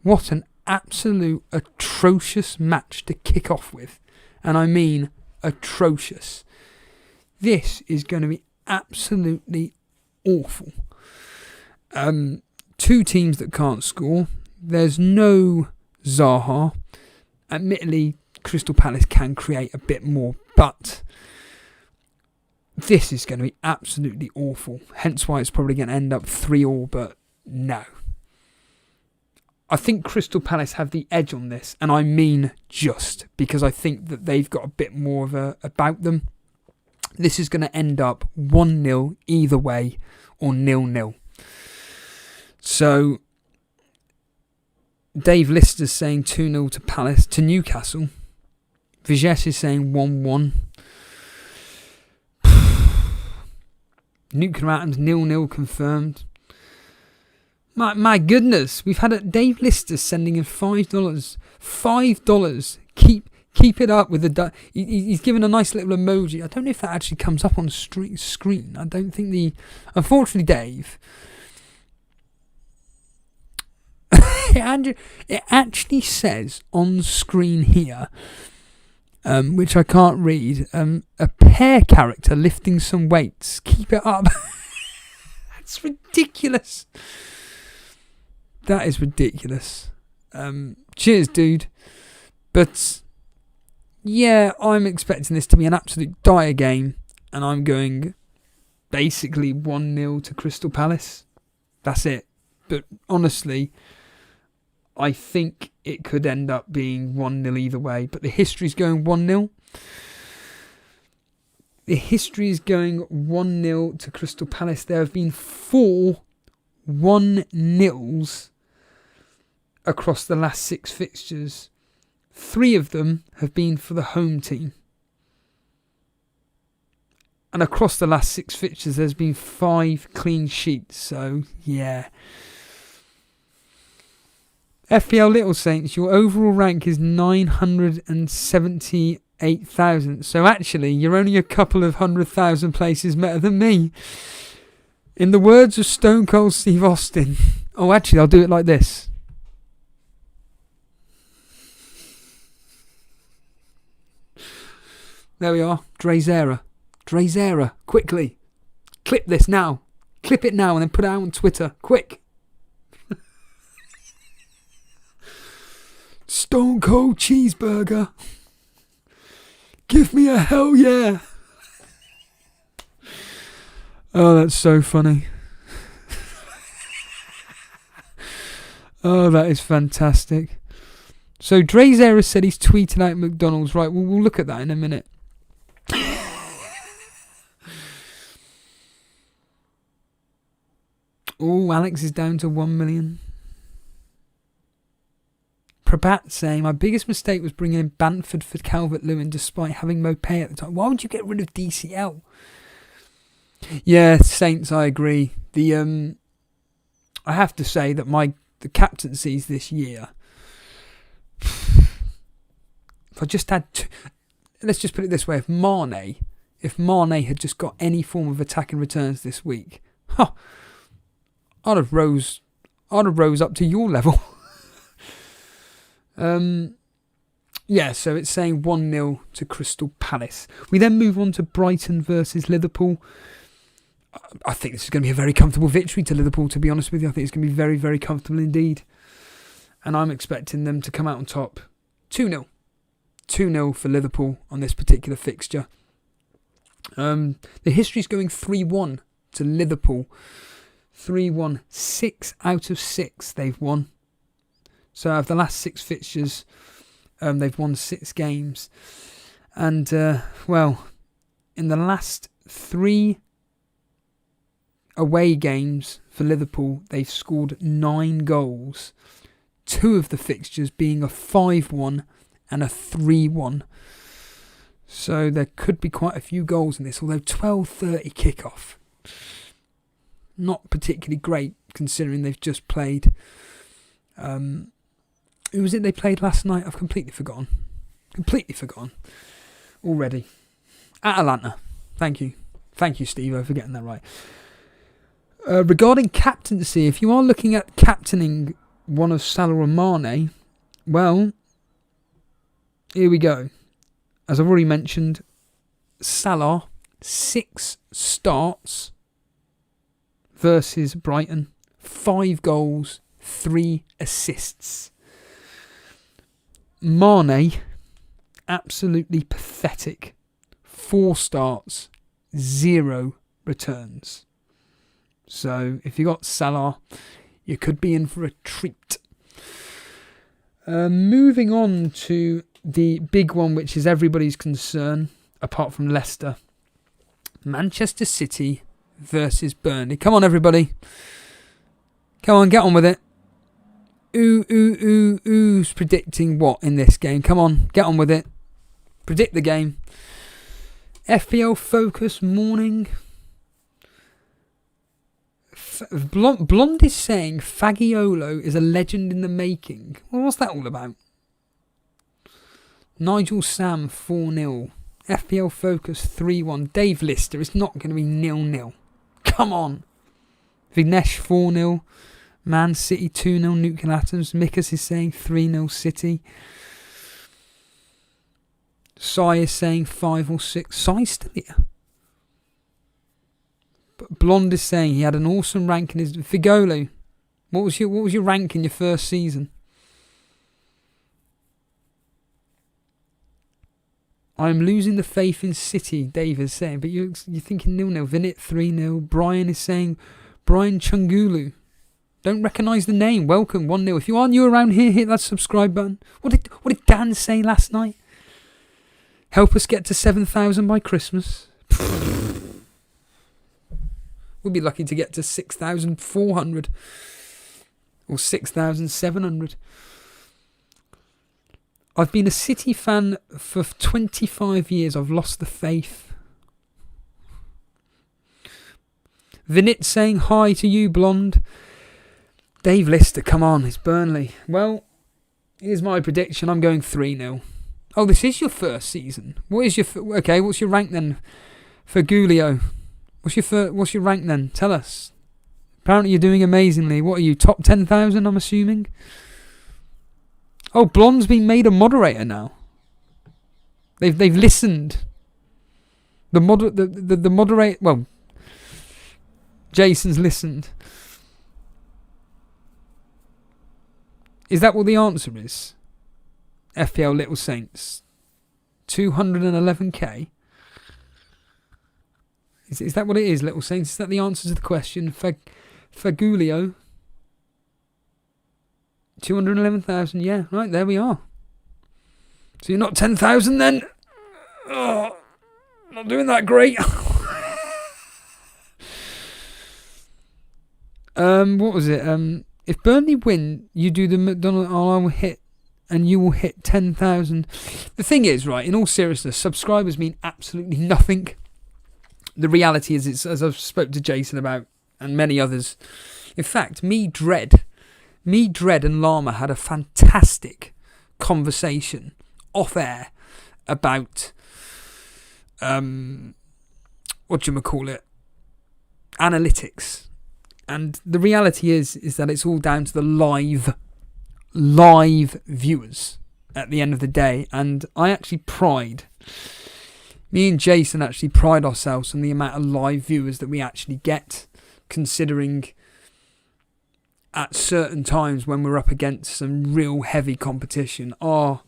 What an absolute atrocious match to kick off with. And I mean atrocious. This is going to be absolutely awful. 2 teams that can't score. There's no Zaha. Admittedly, Crystal Palace can create a bit more, but this is going to be absolutely awful. Hence why it's probably going to end up 3-3, but no. I think Crystal Palace have the edge on this, and I mean just, because I think that they've got a bit more of about them. This is going to end up 1-0 either way, or 0-0. So, Dave Lister's saying 2-0 to Newcastle. Viges is saying 1-1. Nuclear Atoms 0-0 confirmed. My goodness, we've had Dave Lister sending in $5. $5. Keep it up with the. He's given a nice little emoji. I don't know if that actually comes up on screen. I don't think unfortunately, Dave. It actually says on screen here, which I can't read, a pear character lifting some weights. Keep it up. That's ridiculous. That is ridiculous. Cheers, dude. But yeah, I'm expecting this to be an absolute dire game, and I'm going basically 1-0 to Crystal Palace. That's it. But honestly, I think it could end up being 1-0 either way. But the history's going 1-0. The history is going 1-0 to Crystal Palace. There have been 4 1-0s across the last 6 fixtures. 3 of them have been for the home team. And across the last 6 fixtures, there's been 5 clean sheets. So, yeah. FPL Little Saints, your overall rank is 978,000. So actually, you're only a couple of 100,000 places better than me. In the words of Stone Cold Steve Austin. Oh, actually, I'll do it like this. There we are. Drezer, quickly. Clip this now. Clip it now and then put it out on Twitter. Quick. Stone Cold Cheeseburger. Give me a hell yeah. Oh, that's so funny. Oh, that is fantastic. So Dre's Era said he's tweeted out McDonald's. Right, we'll look at that in a minute. Oh, Alex is down to 1 million. Prabat saying, my biggest mistake was bringing in Bamford for Calvert-Lewin despite having Mopé at the time. Why would you get rid of DCL? Yeah, Saints, I agree. I have to say that the captaincies this year, if I just had let's just put it this way, if Mane had just got any form of attacking returns this week, I'd have rose up to your level. Yeah, so it's saying 1-0 to Crystal Palace. We then move on to Brighton versus Liverpool. I think this is going to be a very comfortable victory to Liverpool, to be honest with you. I think it's going to be very, very comfortable indeed. And I'm expecting them to come out on top 2-0. 2-0 for Liverpool on this particular fixture. The history's going 3-1 to Liverpool. 3-1. 6 out of 6 they've won. So out of the last 6 fixtures, they've won 6 games. And, in the last 3 away games for Liverpool, they've scored 9 goals. 2 of the fixtures being a 5-1 and a 3-1. So there could be quite a few goals in this, although 12:30 kickoff. Not particularly great considering they've just played. Who was it they played last night? I've completely forgotten. Already. Atalanta. Thank you. Thank you, Steve, for getting that right. Regarding captaincy, if you are looking at captaining one of Salah or Mane, well, here we go. As I've already mentioned, Salah, 6 starts versus Brighton, 5 goals, 3 assists. Mane, absolutely pathetic. 4 starts, 0 returns. So if you got Salah, you could be in for a treat. Moving on to the big one, which is everybody's concern, apart from Leicester. Manchester City versus Burnley. Come on, everybody. Come on, get on with it. Who's predicting what in this game? Come on, get on with it. Predict the game. FPL Focus morning. Blonde is saying Fagiolo is a legend in the making. Well, what's that all about? Nigel Sam 4-0. FPL Focus 3-1. Dave Lister, it's not going to be 0-0. Come on. Vignesh 4-0. Man City 2-0. Nuclear Atoms. Mikas is saying 3-0 City. Sai is saying 5 or 6. Sai's still here. Blonde is saying he had an awesome rank in his Figolo. What was your rank in your first season? I'm losing the faith in City, Dave is saying, but you're thinking 0-0. Vinit 3-0. Brian is saying Brian Chungulu. Don't recognise the name. Welcome 1-0. If you are new around here, hit that subscribe button. What did Dan say last night? Help us get to 7,000 by Christmas. We'll be lucky to get to 6,400 or 6,700. I've been a City fan for 25 years. I've lost the faith. Vinit saying hi to you, Blonde. Dave Lister, come on, it's Burnley. Well, here's my prediction. I'm going 3-0. Oh, this is your first season. What's your rank then for Gulio? What's your rank then? Tell us. Apparently you're doing amazingly. What are you, top 10,000, I'm assuming? Oh, Blonde's been made a moderator now. They've listened. The moderator, well, Jason's listened. Is that what the answer is? FPL Little Saints. 211k. Is that what it is, Little Saints? Is that the answer to the question? Fagulio. 211,000, yeah, right, there we are. So you're not 10,000 then? Oh, not doing that great. What was it? If Burnley win, you do the McDonald, I will hit, and you will hit 10,000. The thing is, right, in all seriousness, subscribers mean absolutely nothing. The reality is, it's, as I've spoke to Jason about, and many others. In fact, Me, Dread and Llama had a fantastic conversation off air about whatchamacallit, analytics. And the reality is that it's all down to the live viewers at the end of the day. And me and Jason actually pride ourselves on the amount of live viewers that we actually get, considering at certain times when we're up against some real heavy competition, our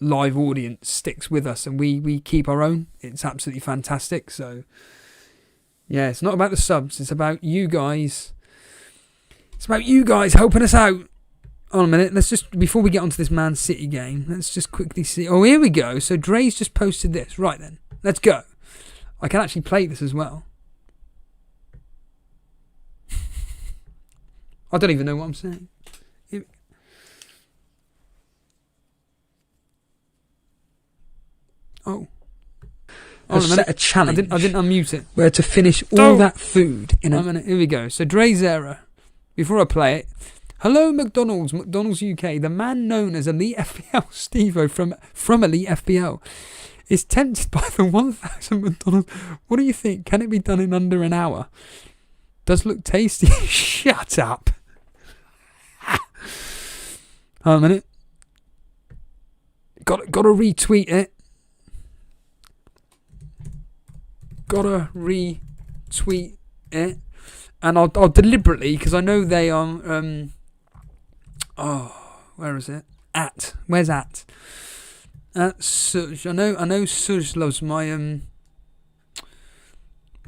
live audience sticks with us and we keep our own. It's absolutely fantastic. So yeah, it's not about the subs, it's about you guys. It's about you guys helping us out. Hold on a minute, let's just, before we get onto this Man City game, let's just quickly see. Oh, here we go. So Dre's just posted this. Right then, let's go. I can actually play this as well. I don't even know what I'm saying. Oh. Has set a challenge. I didn't unmute it. Where to finish all that food in a minute. Here we go. So Dre's error. Before I play it. Hello McDonald's UK. The man known as Elite FPL Stevo from Elite FPL is tempted by the 1,000 McDonald's. What do you think? Can it be done in under an hour? Does look tasty. Shut up. Hold on a minute. Got to retweet it. Gotta retweet it, and I'll deliberately, because I know they are. Where is it? Where's at? Suj. I know Suj loves my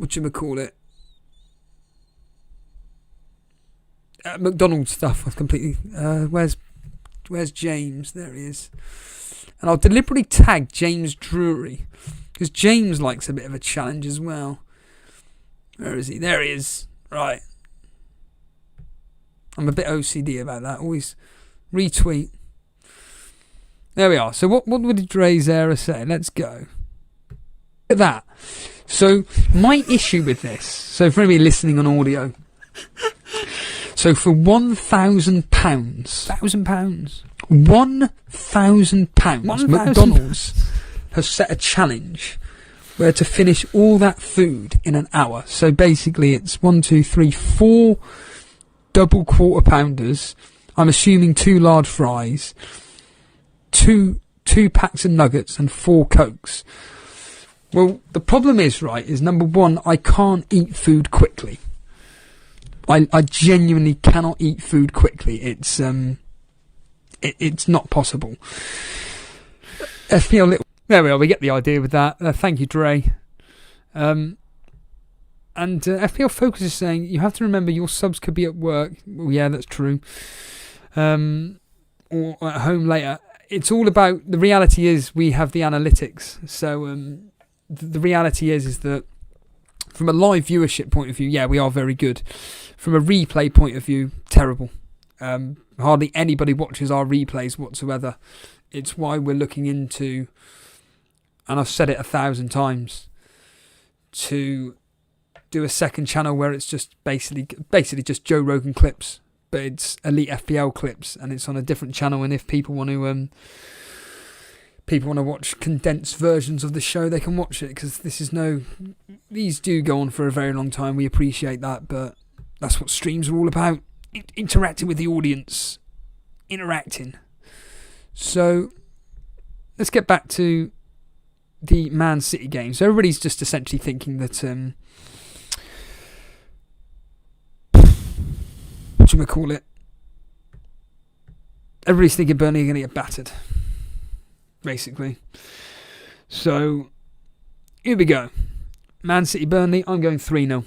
whatchamacallit, McDonald's stuff. I've completely. Where's James? There he is. And I'll deliberately tag James Drury, because James likes a bit of a challenge as well. Where is he? There he is. Right. I'm a bit OCD about that. Always retweet. There we are. So what would Dre's error say? Let's go. Look at that. So my issue with this, so for anybody listening on audio, so for £1,000, £1,000, McDonald's has set a challenge where to finish all that food in an hour. So basically it's 4 double quarter pounders. I'm assuming 2 large fries, two packs of nuggets and 4 Cokes. Well, the problem is, right, is number one, I can't eat food quickly. I genuinely cannot eat food quickly. It's not possible. FPL little. There we are. We get the idea with that. Thank you, Dre. And FPL Focus is saying you have to remember your subs could be at work. Well, yeah, that's true. Or at home later. It's all about, the reality is we have the analytics. So the reality is that from a live viewership point of view, yeah, we are very good. From a replay point of view, terrible. Hardly anybody watches our replays whatsoever. It's why we're looking into, and I've said it 1,000 times, to do a second channel where it's just basically just Joe Rogan clips, but it's Elite FPL clips, and it's on a different channel. And if people want to watch condensed versions of the show, they can watch it, because these do go on for a very long time. We appreciate that, but that's what streams are all about. Interacting with the audience. Interacting. So, let's get back to the Man City game. So everybody's just essentially thinking that everybody's thinking Burnley are going to get battered, basically. So, here we go. Man City Burnley, I'm going 3-0.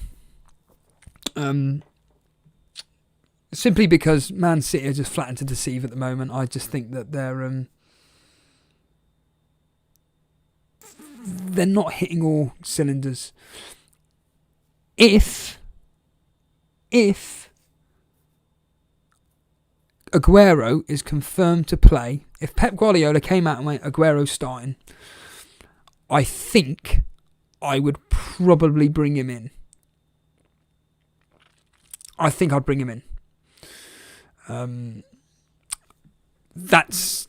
Simply because Man City are just flattened to deceive at the moment. I just think that they're not hitting all cylinders. If Aguero is confirmed to play, if Pep Guardiola came out and went, Aguero's starting, I think I would probably bring him in. I think I'd bring him in. That's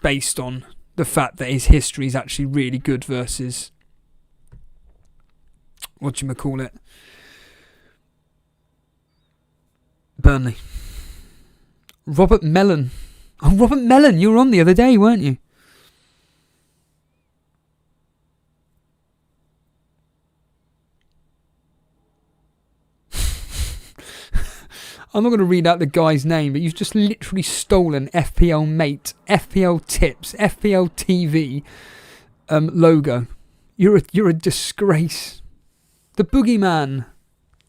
based on the fact that his history is actually really good versus Burnley. Robert Mellon. Oh, Robert Mellon, you were on the other day, weren't you? I'm not going to read out the guy's name, but you've just literally stolen FPL Mate, FPL Tips, FPL TV logo. You're a disgrace. The Boogeyman.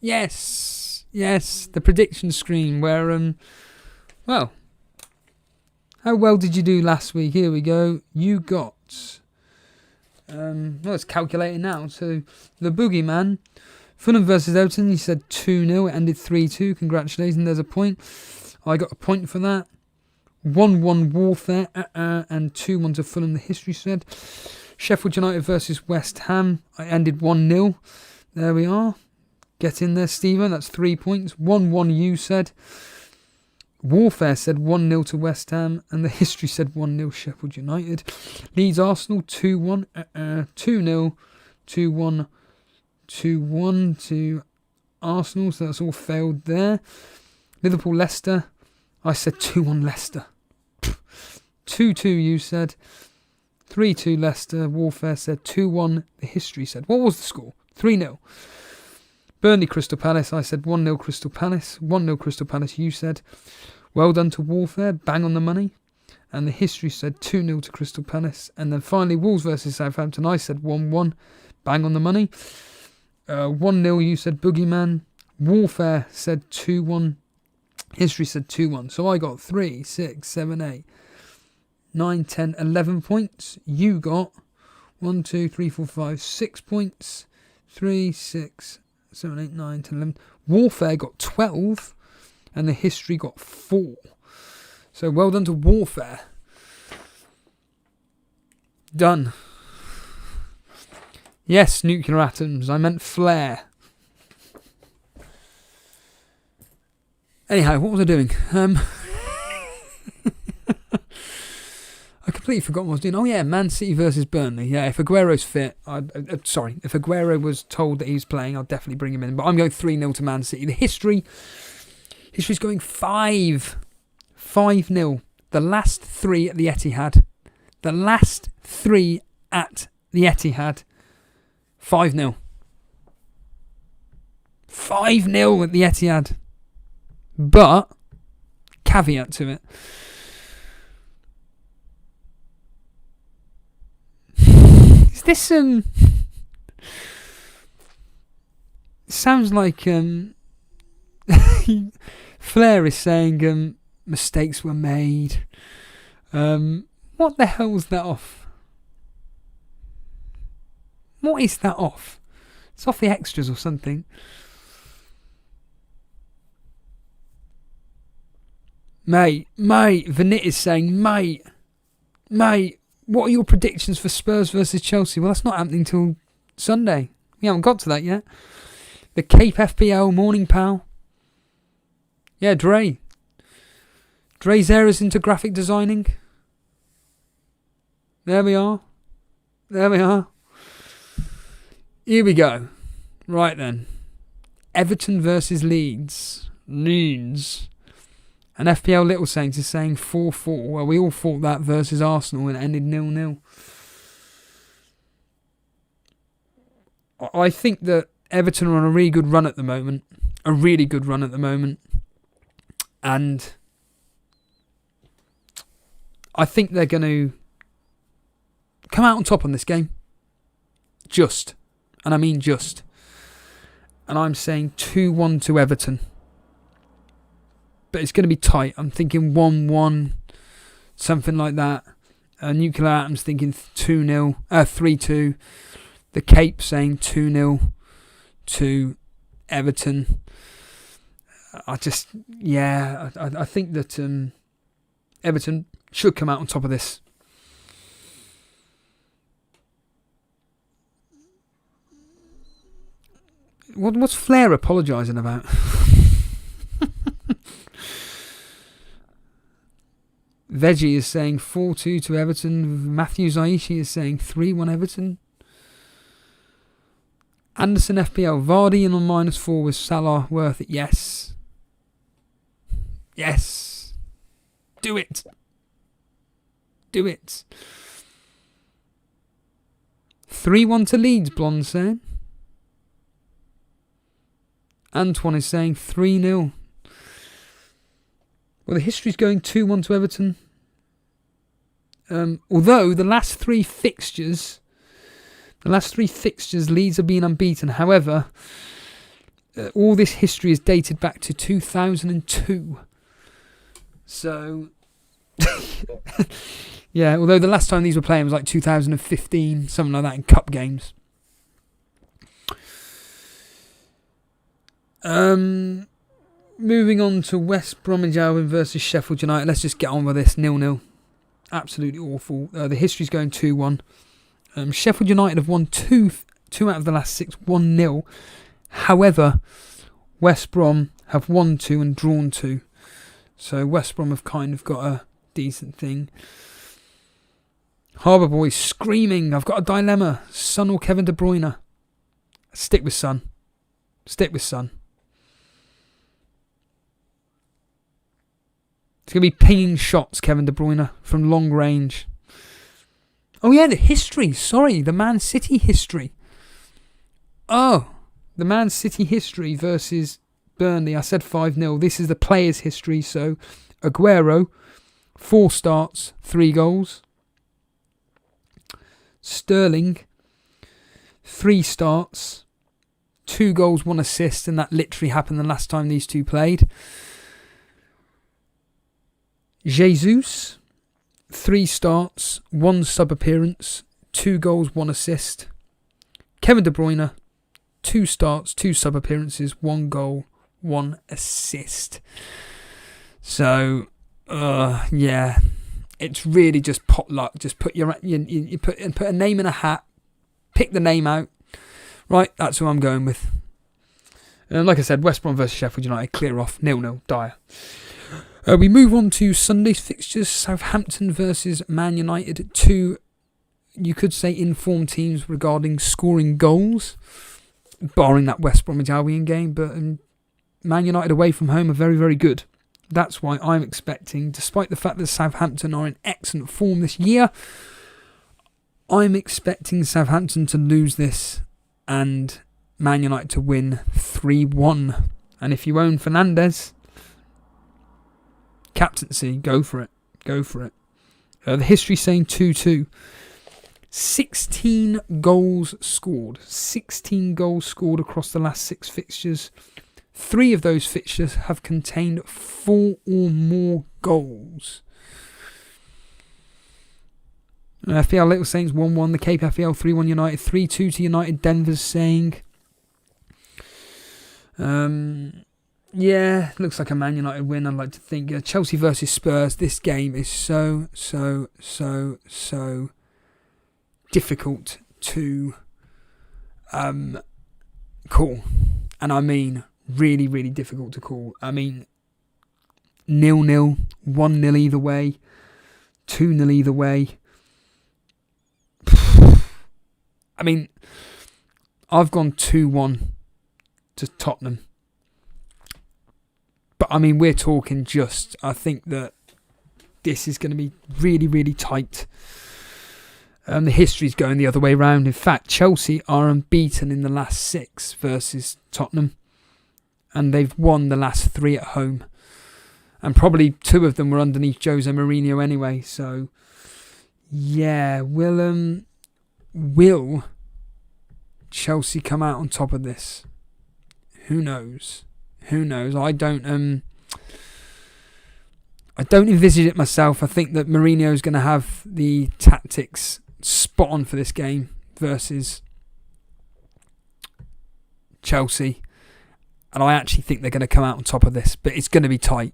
Yes, the prediction screen where, well, how well did you do last week? Here we go. You got, well, it's calculating now. So, the Boogeyman. Fulham versus Everton, you said 2-0. It ended 3-2. Congratulations, there's a point. I got a point for that. 1-1 Warfare and 2-1 to Fulham, the history said. Sheffield United versus West Ham. I ended 1-0. There we are. Get in there, Stephen. That's 3 points. 1-1 you said. Warfare said 1-0 to West Ham. And the history said 1-0 Sheffield United. Leeds Arsenal 2-1. 2-0. 2-1. 2-1 to Arsenal, so that's all failed there. Liverpool Leicester, I said 2-1 Leicester. 2-2 you said. 3-2 Leicester. Warfare said 2-1. The history said. What was the score? 3-0. Burnley Crystal Palace, I said 1-0 Crystal Palace. 1-0 Crystal Palace you said. Well done to Warfare, bang on the money. And the history said 2-0 to Crystal Palace. And then finally Wolves versus Southampton, I said 1-1, bang on the money. 1-0 you said Boogeyman. Warfare said 2-1. History said 2-1. So I got 3, 6, 7, 8, 9, 10, 11 points. You got 1, 2, 3, 4, 5, 6 points. 3, 6, 7, 8, 9, 10, 11. Warfare got 12. And the history got 4. So well done to Warfare. Done. Yes, nuclear atoms. I meant flare. Anyhow, what was I doing? I completely forgot what I was doing. Oh yeah, Man City versus Burnley. Yeah, if Aguero's fit, if Aguero was told that he was playing, I'll definitely bring him in. But I'm going 3-0 to Man City. The history's going 5-0. The last 3 at the Etihad. 5-0. 5-0 at the Etihad. But, caveat to it. Is this, sounds like, Flair is saying, mistakes were made. What the hell's that off? What is that off? It's off the extras or something. Mate, Vanit is saying, mate, what are your predictions for Spurs versus Chelsea? Well, that's not happening till Sunday. We haven't got to that yet. The Cape FPL Morning Pal. Yeah, Dre's errors into graphic designing. There we are. Here we go. Right then. Everton versus Leeds. And FPL Little Saints is saying 4-4. Well, we all thought that versus Arsenal and it ended 0-0. I think that Everton are on a really good run at the moment. And I think they're going to come out on top on this game. Just. And I mean just. And I'm saying 2-1 to Everton. But it's going to be tight. I'm thinking 1-1, something like that. Nuclear Atom's thinking 2-0, 3-2. The Cape saying 2-0 to Everton. I think that Everton should come out on top of this. What's Flair apologising about? Veggie is saying 4-2 to Everton. Matthew Zaishi is saying 3-1 Everton. Anderson FPL. Vardy in on -4 with Salah worth it. Yes. Yes. Do it. Do it. 3-1 to Leeds, Blonde saying. Antoine is saying 3-0. Well, the history's going 2-1 to Everton. Although the last three fixtures, Leeds have been unbeaten. However, all this history is dated back to 2002. So, yeah, although the last time these were playing was like 2015, something like that in cup games. Moving on to West Bromwich Albion versus Sheffield United. Let's just get on with this. 0-0. Absolutely awful. The history's going 2-1. Sheffield United have won two out of the last 6, 1-0. However, West Brom have won 2 and drawn 2. So West Brom have kind of got a decent thing. Harbour Boys screaming, I've got a dilemma. Son or Kevin De Bruyne? Stick with Son. Stick with Son. It's going to be pinging shots, Kevin De Bruyne, from long range. Oh yeah, the history. Sorry, the Man City history. Oh, the Man City history versus Burnley. I said 5-0. This is the players' history. So, Aguero, 4 starts, 3 goals. Sterling, 3 starts, 2 goals, 1 assist. And that literally happened the last time these two played. Jesus, 3 starts, 1 sub-appearance, 2 goals, 1 assist. Kevin De Bruyne, 2 starts, 2 sub-appearances, 1 goal, 1 assist. So, yeah, it's really just pot luck. Just put you put a name in a hat, pick the name out. Right, that's who I'm going with. Like I said, West Brom versus Sheffield United, clear off, 0-0, dire. We move on to Sunday's fixtures. Southampton versus Man United. 2, you could say, informed teams regarding scoring goals, barring that West Bromwich Albion game. But Man United away from home are very, very good. That's why I'm expecting, despite the fact that Southampton are in excellent form this year, I'm expecting Southampton to lose this and Man United to win 3-1. And if you own Fernandes, captaincy, go for it. Go for it. The history saying 2-2. 16 goals scored. 16 goals scored across the last 6 fixtures. 3 of those fixtures have contained 4 or more goals. FPL Little Saints 1-1. The Cape FPL 3-1 United. 3-2 to United. Denver's saying. Yeah, looks like a Man United win, I'd like to think. Chelsea versus Spurs. This game is so difficult to call. And I mean, really, really difficult to call. I mean, 0-0, 1-0 either way, 2-0 either way. I mean, I've gone 2-1 to Tottenham. But, I mean, we're talking just, I think that this is going to be really, really tight. The history's going the other way round. In fact, Chelsea are unbeaten in the last 6 versus Tottenham. And they've won the last 3 at home. And probably 2 of them were underneath Jose Mourinho anyway. So, yeah, will Chelsea come out on top of this? Who knows? Who knows? I don't envisage it myself. I think that Mourinho is going to have the tactics spot on for this game versus Chelsea. And I actually think they're going to come out on top of this. But it's going to be tight.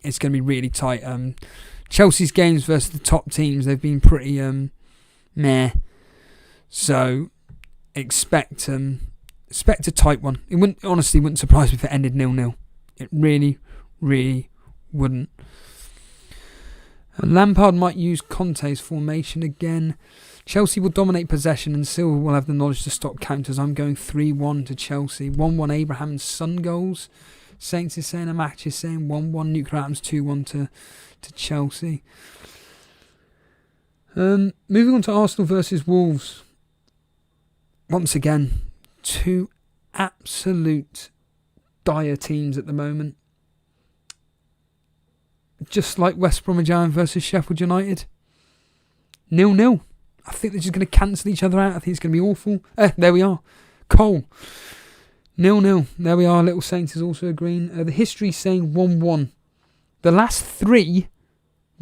It's going to be really tight. Chelsea's games versus the top teams, they've been pretty meh. So expect a tight one. It honestly wouldn't surprise me if it ended 0-0. It really, really wouldn't. Lampard might use Conte's formation again. Chelsea will dominate possession and Silva will have the knowledge to stop counters. I'm going 3-1 to Chelsea. 1-1 Abraham and Son goals. Saints is saying, a match is saying 1-1. Nuclear Atoms 2-1 to Chelsea. Moving on to Arsenal versus Wolves. Once again, 2 absolute dire teams at the moment. Just like West Bromwich Albion versus Sheffield United. 0-0. I think they're just going to cancel each other out. I think it's going to be awful. There we are. Cole. 0-0. There we are. Little Saints is also agreeing. The history is saying 1-1. The last three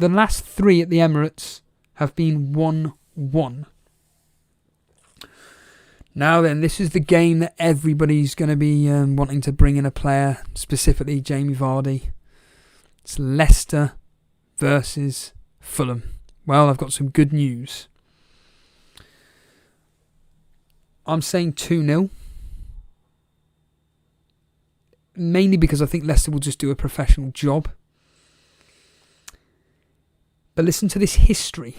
at the Emirates have been 1-1. Now then, this is the game that everybody's going to be wanting to bring in a player, specifically Jamie Vardy. It's Leicester versus Fulham. Well, I've got some good news. I'm saying 2-0. Mainly because I think Leicester will just do a professional job. But listen to this history.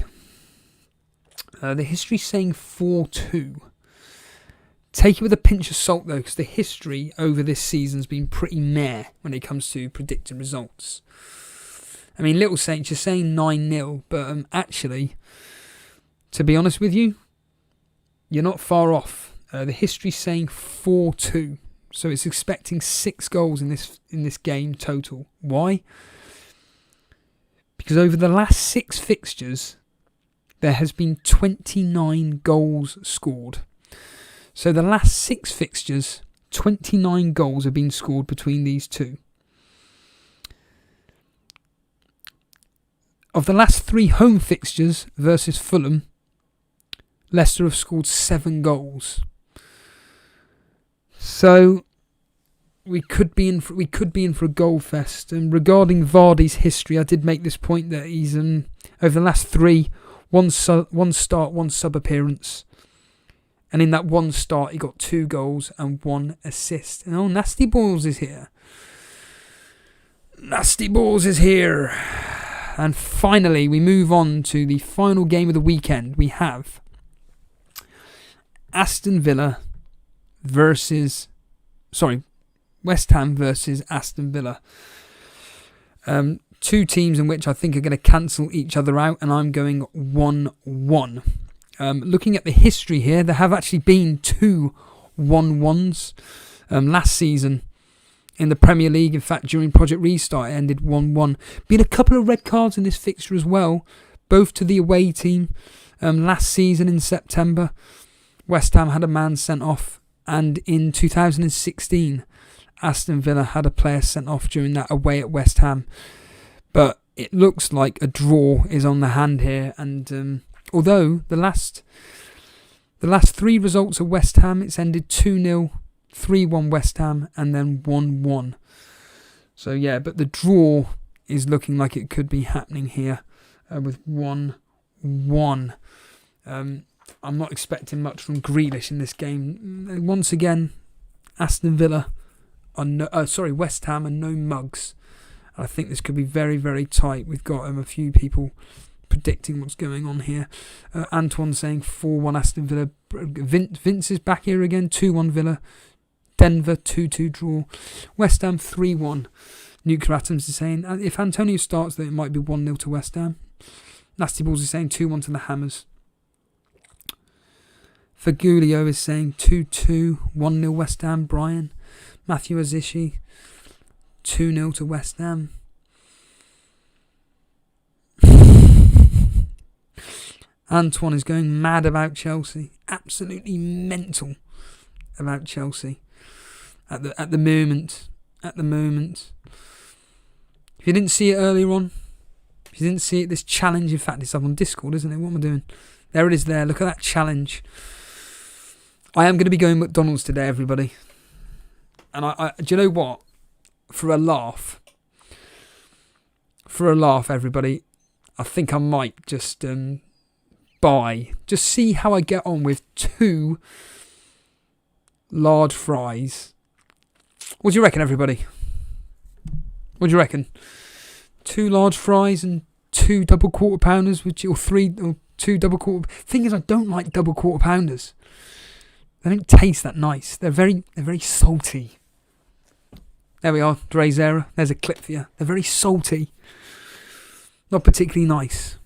The history's saying 4-2. Take it with a pinch of salt though, because the history over this season's been pretty meh when it comes to predicting results. I mean, Little Saints, you're saying 9-0, but actually, to be honest with you, you're not far off. The history's saying 4-2, so it's expecting 6 goals in this game total. Why? Because over the last 6 fixtures, there has been 29 goals scored. So the last 6 fixtures, 29 goals have been scored between these two. Of the last 3 home fixtures versus Fulham, Leicester have scored 7 goals. So we could be in for a goal fest. And regarding Vardy's history, I did make this point that he's over the last 3, one start, 1 sub appearance. And in that 1 start, he got 2 goals and 1 assist. And Nasty Balls is here. Nasty Balls is here. And finally, we move on to the final game of the weekend. We have West Ham versus Aston Villa. 2 teams in which I think are going to cancel each other out, and I'm going 1-1. Looking at the history here, there have actually been 2 1-1s last season in the Premier League. In fact, during Project Restart, it ended 1-1. Been a couple of red cards in this fixture as well, both to the away team. Last season in September, West Ham had a man sent off, and in 2016, Aston Villa had a player sent off during that away at West Ham. But it looks like a draw is on the hand here, and although the last 3 results of West Ham, it's ended 2-0, 3-1 West Ham, and then 1-1. So yeah, but the draw is looking like it could be happening here with 1-1. I'm not expecting much from Grealish in this game. Once again, West Ham are no mugs. I think this could be very, very tight. We've got a few people predicting what's going on here. Antoine saying 4-1 Aston Villa. Vince is back here again. 2-1 Villa. Denver 2-2 draw. West Ham 3-1. Nuclear Atoms is saying if Antonio starts, then it might be 1-0 to West Ham. Nasty Balls is saying 2-1 to the Hammers. Fagulio is saying 2-2. 1-0 West Ham. Brian. Matthew Azishi 2-0 to West Ham. Antoine is going mad about Chelsea. Absolutely mental about Chelsea at the moment. At the moment. If you didn't see it earlier on, if you didn't see it, this challenge, in fact, it's up on Discord, isn't it? What am I doing? There it is there. Look at that challenge. I am going to be going McDonald's today, everybody. And I do you know what? For a laugh, everybody, I think I might just just see how I get on with 2 large fries. What do you reckon, everybody? What do you reckon? 2 large fries and 2 double quarter pounders, or 2 double quarter. Thing is, I don't like double quarter pounders. They don't taste that nice. They're very salty. There we are, Dre's error. There's a clip for you. They're very salty. Not particularly nice.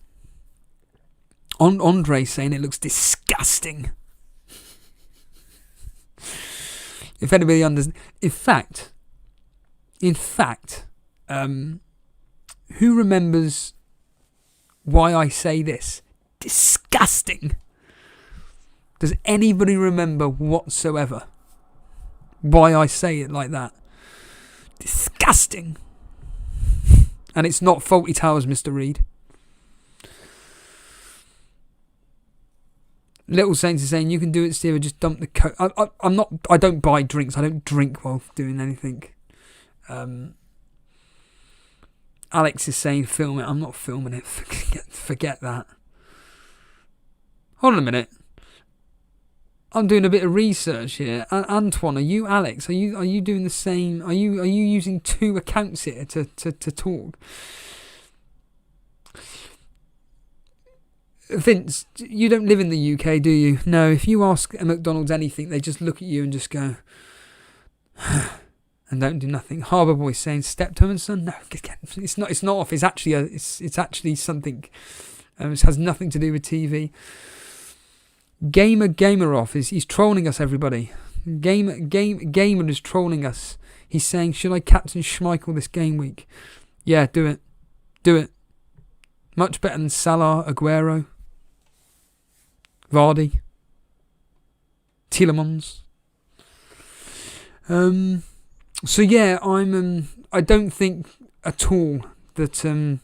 Andre's saying it looks disgusting. If anybody understands, in fact, who remembers why I say this? Disgusting. Does anybody remember whatsoever why I say it like that? Disgusting. And it's not Faulty Towers, Mr. Reed. Little Saints is saying you can do it, Steve. Just dump the coke. I don't buy drinks. I don't drink while doing anything. Alex is saying film it. I'm not filming it. Forget that. Hold on a minute. I'm doing a bit of research here. Antoine, are you Alex? Are you doing the same? Are you using 2 accounts here to talk? Vince, you don't live in the UK, do you? No. If you ask a McDonald's anything, they just look at you and just go and don't do nothing. Harbour Boy saying Step Toe and Son. No, it's not. It's not off. It's actually it's actually something. It has nothing to do with TV. Gamer off he's trolling us, everybody. Gamer is trolling us. He's saying, should I captain Schmeichel this game week? Yeah, do it. Much better than Salah, Aguero, Vardy, Tielemans. So yeah, I don't think at all that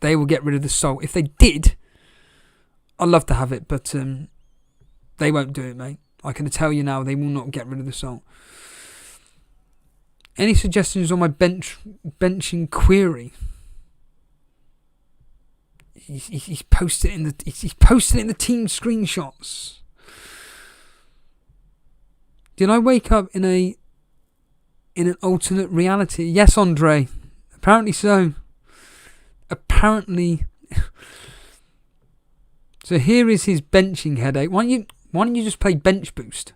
they will get rid of the salt. If they did, I'd love to have it, but they won't do it, mate. I can tell you now, they will not get rid of the salt. Any suggestions on my benching query? He's posted it in the team screenshots. Did I wake up in an alternate reality? Yes, Andre. Apparently so. Apparently. So here is his benching headache. Why don't you just play bench boost?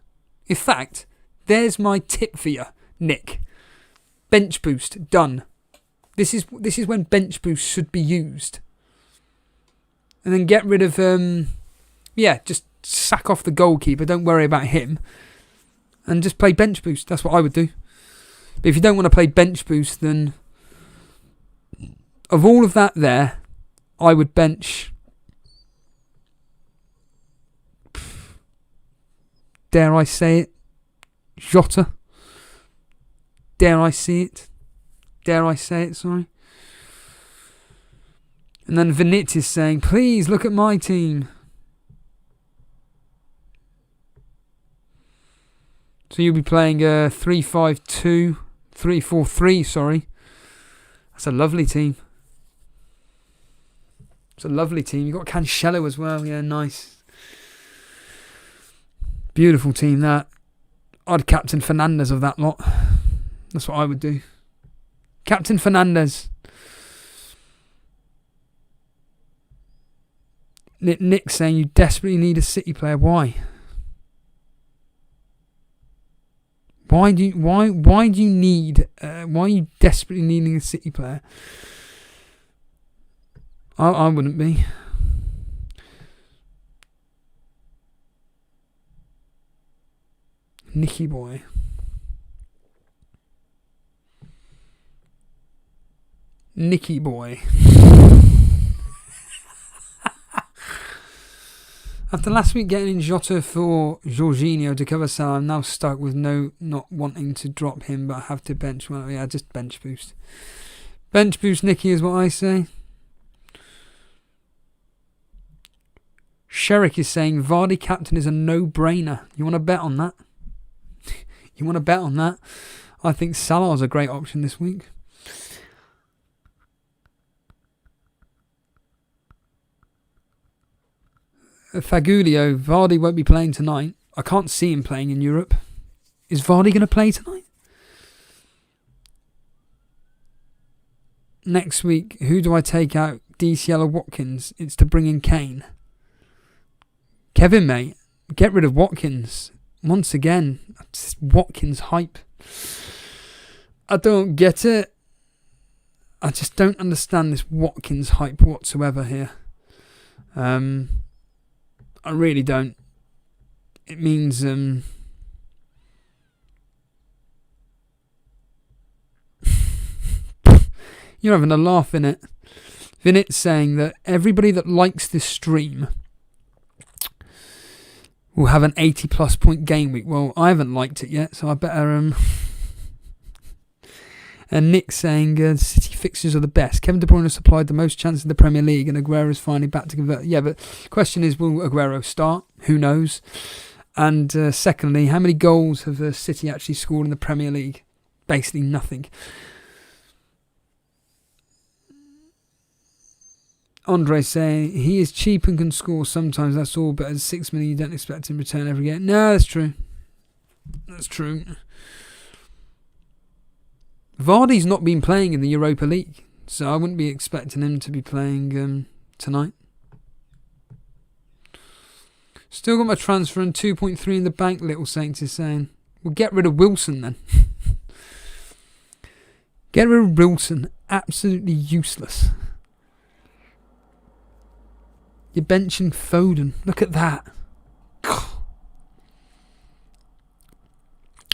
In fact, there's my tip for you, Nick. Bench boost done. This is when bench boost should be used. And then get rid of just sack off the goalkeeper. Don't worry about him. And just play bench boost. That's what I would do. But if you don't want to play bench boost, then of all of that there, I would bench. Dare I say it? Jota. Dare I see it? Dare I say it, sorry. And then Vinit is saying, please look at my team. So you'll be playing a 3-5-2, 3-4-3, sorry. That's a lovely team. It's a lovely team. You've got Cancelo as well. Yeah, nice. Beautiful team, that. I'd captain Fernandes of that lot. That's what I would do. Captain Fernandes. Nick saying you desperately need a City player. Why? Why do you need? Why are you desperately needing a City player? I wouldn't be. Nicky boy. After last week getting in Jota for Jorginho to cover Salah, I'm now stuck with not wanting to drop him, but I have to bench. Well, yeah, just bench boost. Bench boost, Nicky, is what I say. Sherrick is saying Vardy captain is a no-brainer. You want to bet on that? You want to bet on that? I think Salah is a great option this week. Fagulio, Vardy won't be playing tonight. I can't see him playing in Europe. Is Vardy going to play tonight? Next week, who do I take out? DCL or Watkins? It's to bring in Kane. Kevin, mate, get rid of Watkins. Once again, Watkins hype. I don't get it. I just don't understand this Watkins hype whatsoever here. I really don't. It means you're having a laugh in it. Vinit's saying that everybody that likes this stream will have an 80 plus point game week. Well, I haven't liked it yet, so I better And Nick saying City fixtures are the best. Kevin De Bruyne has supplied the most chances in the Premier League, and Aguero is finally back to convert. Yeah, but the question is, will Aguero start? Who knows? And secondly, how many goals have City actually scored in the Premier League? Basically nothing. Andre saying he is cheap and can score sometimes, that's all, but at 6 million you don't expect him to return every game. No, that's true. That's true. Vardy's not been playing in the Europa League, so I wouldn't be expecting him to be playing tonight. Still got my transfer and 2.3 in the bank, Little Saints is saying. Well, get rid of Wilson then. Get rid of Wilson. Absolutely useless. You're benching Foden. Look at that.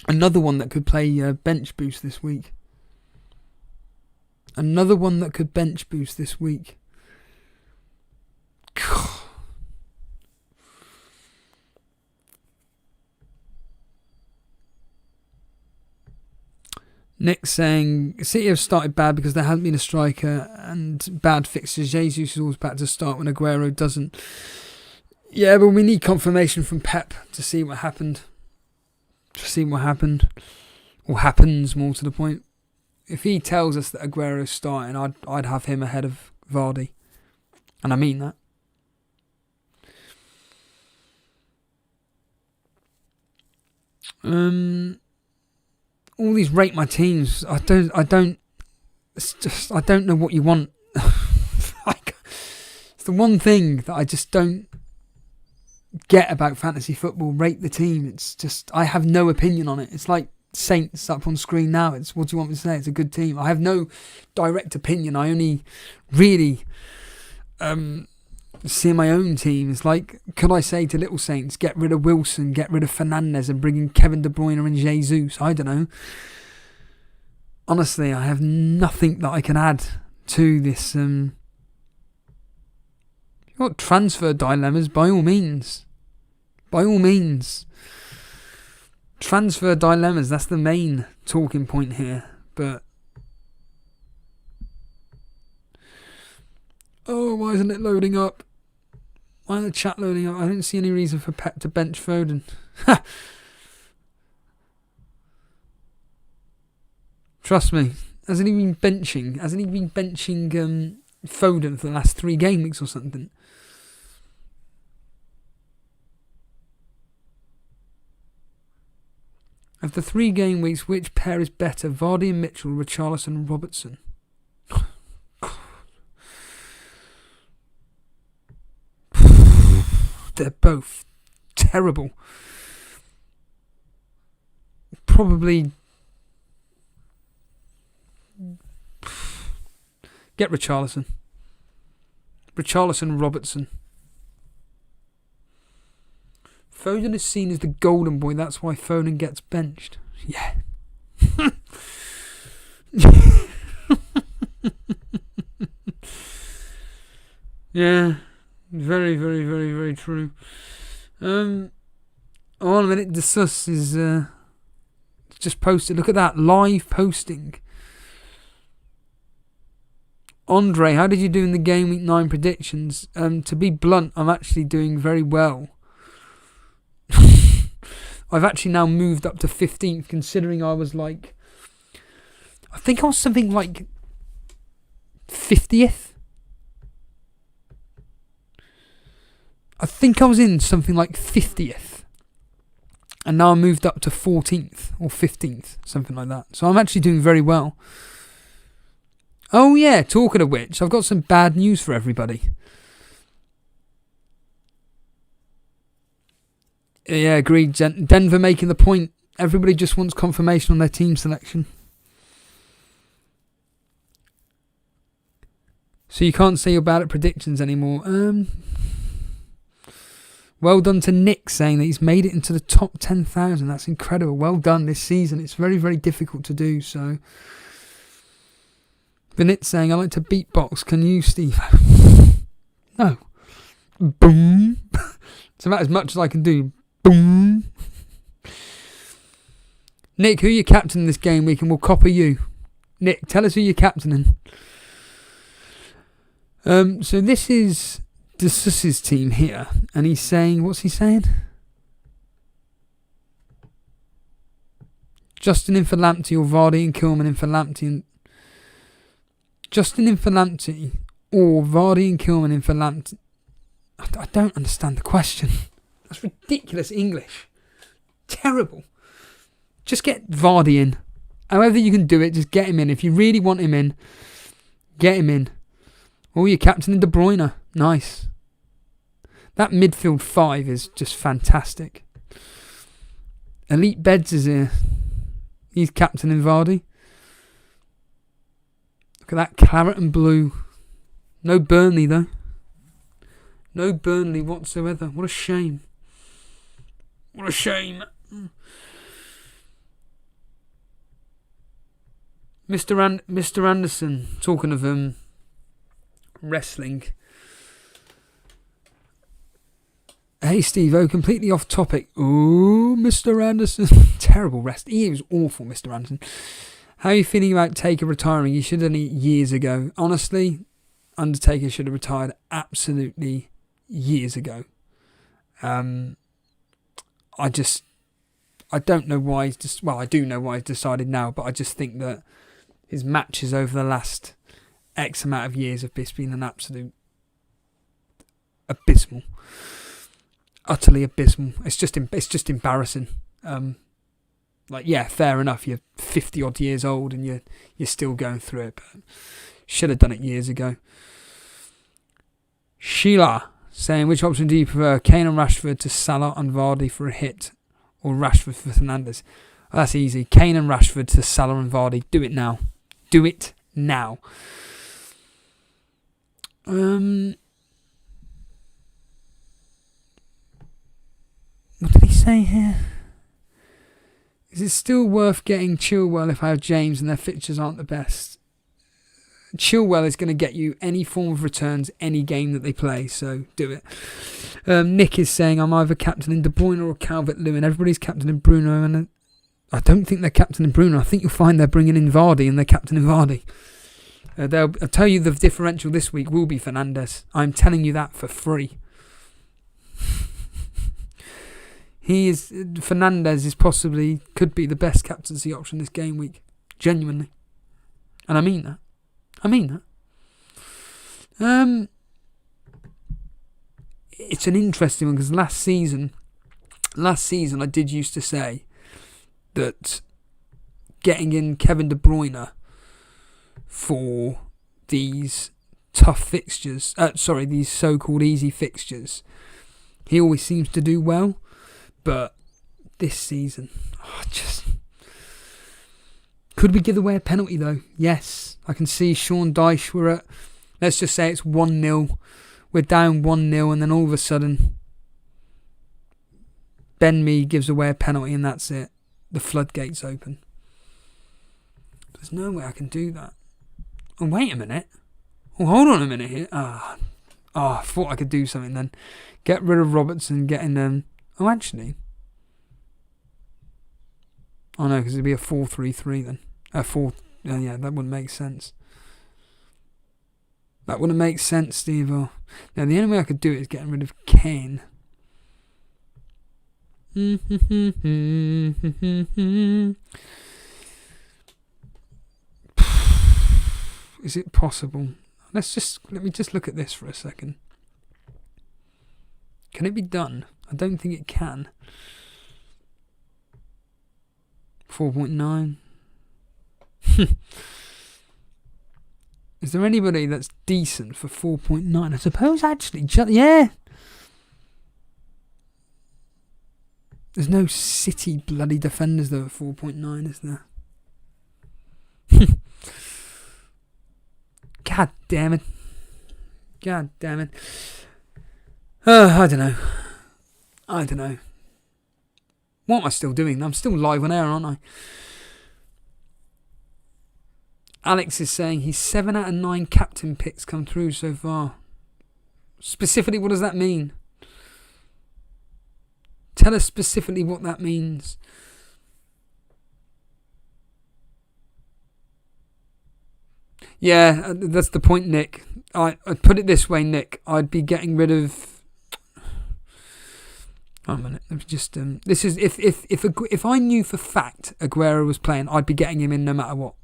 Another one that could play bench boost this week. Another one that could bench boost this week. Nick saying City have started bad because there hasn't been a striker and bad fixtures. Jesus is always back to start when Aguero doesn't. Yeah, but we need confirmation from Pep to see what happened. Or happens, more to the point. If he tells us that Aguero's starting, I'd have him ahead of Vardy. And I mean that. All these rate my teams. I don't know what you want. It's the one thing that I just don't get about fantasy football. Rate the team. It's just, I have no opinion on it. It's like Saints up on screen now. It's, what do you want me to say? It's a good team. I have no direct opinion. I only really see my own team. It's like, could I say to Little Saints, get rid of Wilson, get rid of Fernandes and bring in Kevin De Bruyne and Jesus? I don't know. Honestly, I have nothing that I can add to this. You've got transfer dilemmas, by all means. By all means. Transfer dilemmas, that's the main talking point here. But oh, why isn't it loading up? Why isn't the chat loading up? I don't see any reason for Pep to bench Foden. Trust me. Hasn't he been benching Foden for the last 3 game weeks or something? Of the 3 game weeks, which pair is better? Vardy and Mitchell, Richarlison and Robertson. They're both terrible. Probably get Richarlison. Richarlison, Robertson. Foden is seen as the golden boy. That's why Foden gets benched. Yeah. Yeah. Very, very, very, very true. Hold on a minute. The sus is just posted. Look at that. Live posting. Andre, how did you do in the Game Week 9 predictions? To be blunt, I'm actually doing very well. I've actually now moved up to 15th, considering I was like... I think I was something like 50th. I think I was in something like 50th. And now I moved up to 14th or 15th, something like that. So I'm actually doing very well. Oh yeah, talking of which, I've got some bad news for everybody. Yeah, agreed. Denver making the point. Everybody just wants confirmation on their team selection. So you can't say you're bad at predictions anymore. Well done to Nick saying that he's made it into the top 10,000. That's incredible. Well done this season. It's very, very difficult to do. So, Vinit saying, I like to beatbox. Can you, Steve? No. Boom. It's about as much as I can do. Boom. Nick, who are you captaining this game week and we'll copy you? Nick, tell us who you're captaining. So this is the Sus's team here, and he's saying, what's he saying? Justin in for Lamptey or Vardy and Kilman in for Lamptey and Justin in for Lamptey or Vardy and Kilman in for Lamptey. I don't understand the question. That's ridiculous English. Terrible. Just get Vardy in. However you can do it, just get him in. If you really want him in, get him in. Oh, you're captaining De Bruyne. Nice. That midfield 5 is just fantastic. Elite Beds is here. He's captaining Vardy. Look at that claret and blue. No Burnley though. No Burnley whatsoever. What a shame. What a shame. Mr. Anderson, talking of wrestling. Hey Steve, completely off topic. Oh, Mr. Anderson. Terrible rest. He was awful, Mr. Anderson. How are you feeling about Taker retiring? You should have done it years ago. Honestly, Undertaker should have retired absolutely years ago. I don't know why he's I do know why he's decided now, but I just think that his matches over the last X amount of years have just been an absolute abysmal. Utterly abysmal. It's just embarrassing. Fair enough. You're 50 odd years old and you're still going through it. But should have done it years ago. Sheila saying, which option do you prefer? Kane and Rashford to Salah and Vardy for a hit, or Rashford for Fernandes? Oh, that's easy. Kane and Rashford to Salah and Vardy. Do it now. Do it now. What did he say here? Is it still worth getting Chilwell if I have James and their fixtures aren't the best? Chilwell is going to get you any form of returns, any game that they play, so do it. Nick is saying, I'm either captaining De Bruyne or Calvert-Lewin. Everybody's captaining Bruno, and I don't think they're captaining Bruno. I think you'll find they're bringing in Vardy and they're captaining Vardy. I'll tell you the differential this week will be Fernandes. I'm telling you that for free. Fernandes could be the best captaincy option this game week. Genuinely. And I mean that. It's an interesting one because last season I did used to say that getting in Kevin De Bruyne for these tough fixtures, these so-called easy fixtures, he always seems to do well. But this season, could we give away a penalty though? Yes, I can see Sean Dyche. We're at, let's just say it's 1-0. We're down 1-0, and then all of a sudden, Ben Mee gives away a penalty, and that's it. The floodgates open. There's no way I can do that. Oh, wait a minute. Oh, hold on a minute here. I thought I could do something then. Get rid of Robertson, get in... oh, actually. Oh, no, because it'd be a 4-3-3 then. Yeah, that wouldn't make sense. That wouldn't make sense, Steve. Now, the only way I could do it is getting rid of Kane. Is it possible? Let me just look at this for a second. Can it be done? I don't think it can. 4.9. Is there anybody that's decent for 4.9? I suppose actually, yeah. There's no City bloody defenders though at 4.9, is there? God damn it. God damn it. I don't know. What am I still doing? I'm still live on air, aren't I? Alex is saying he's 7 out of 9 captain picks come through so far. Specifically, what does that mean? Tell us specifically what that means. Yeah, that's the point, Nick. I'd put it this way, Nick. I'd be getting rid of... Hold on a minute. Let me just... this is... If I knew for fact Aguero was playing, I'd be getting him in no matter what.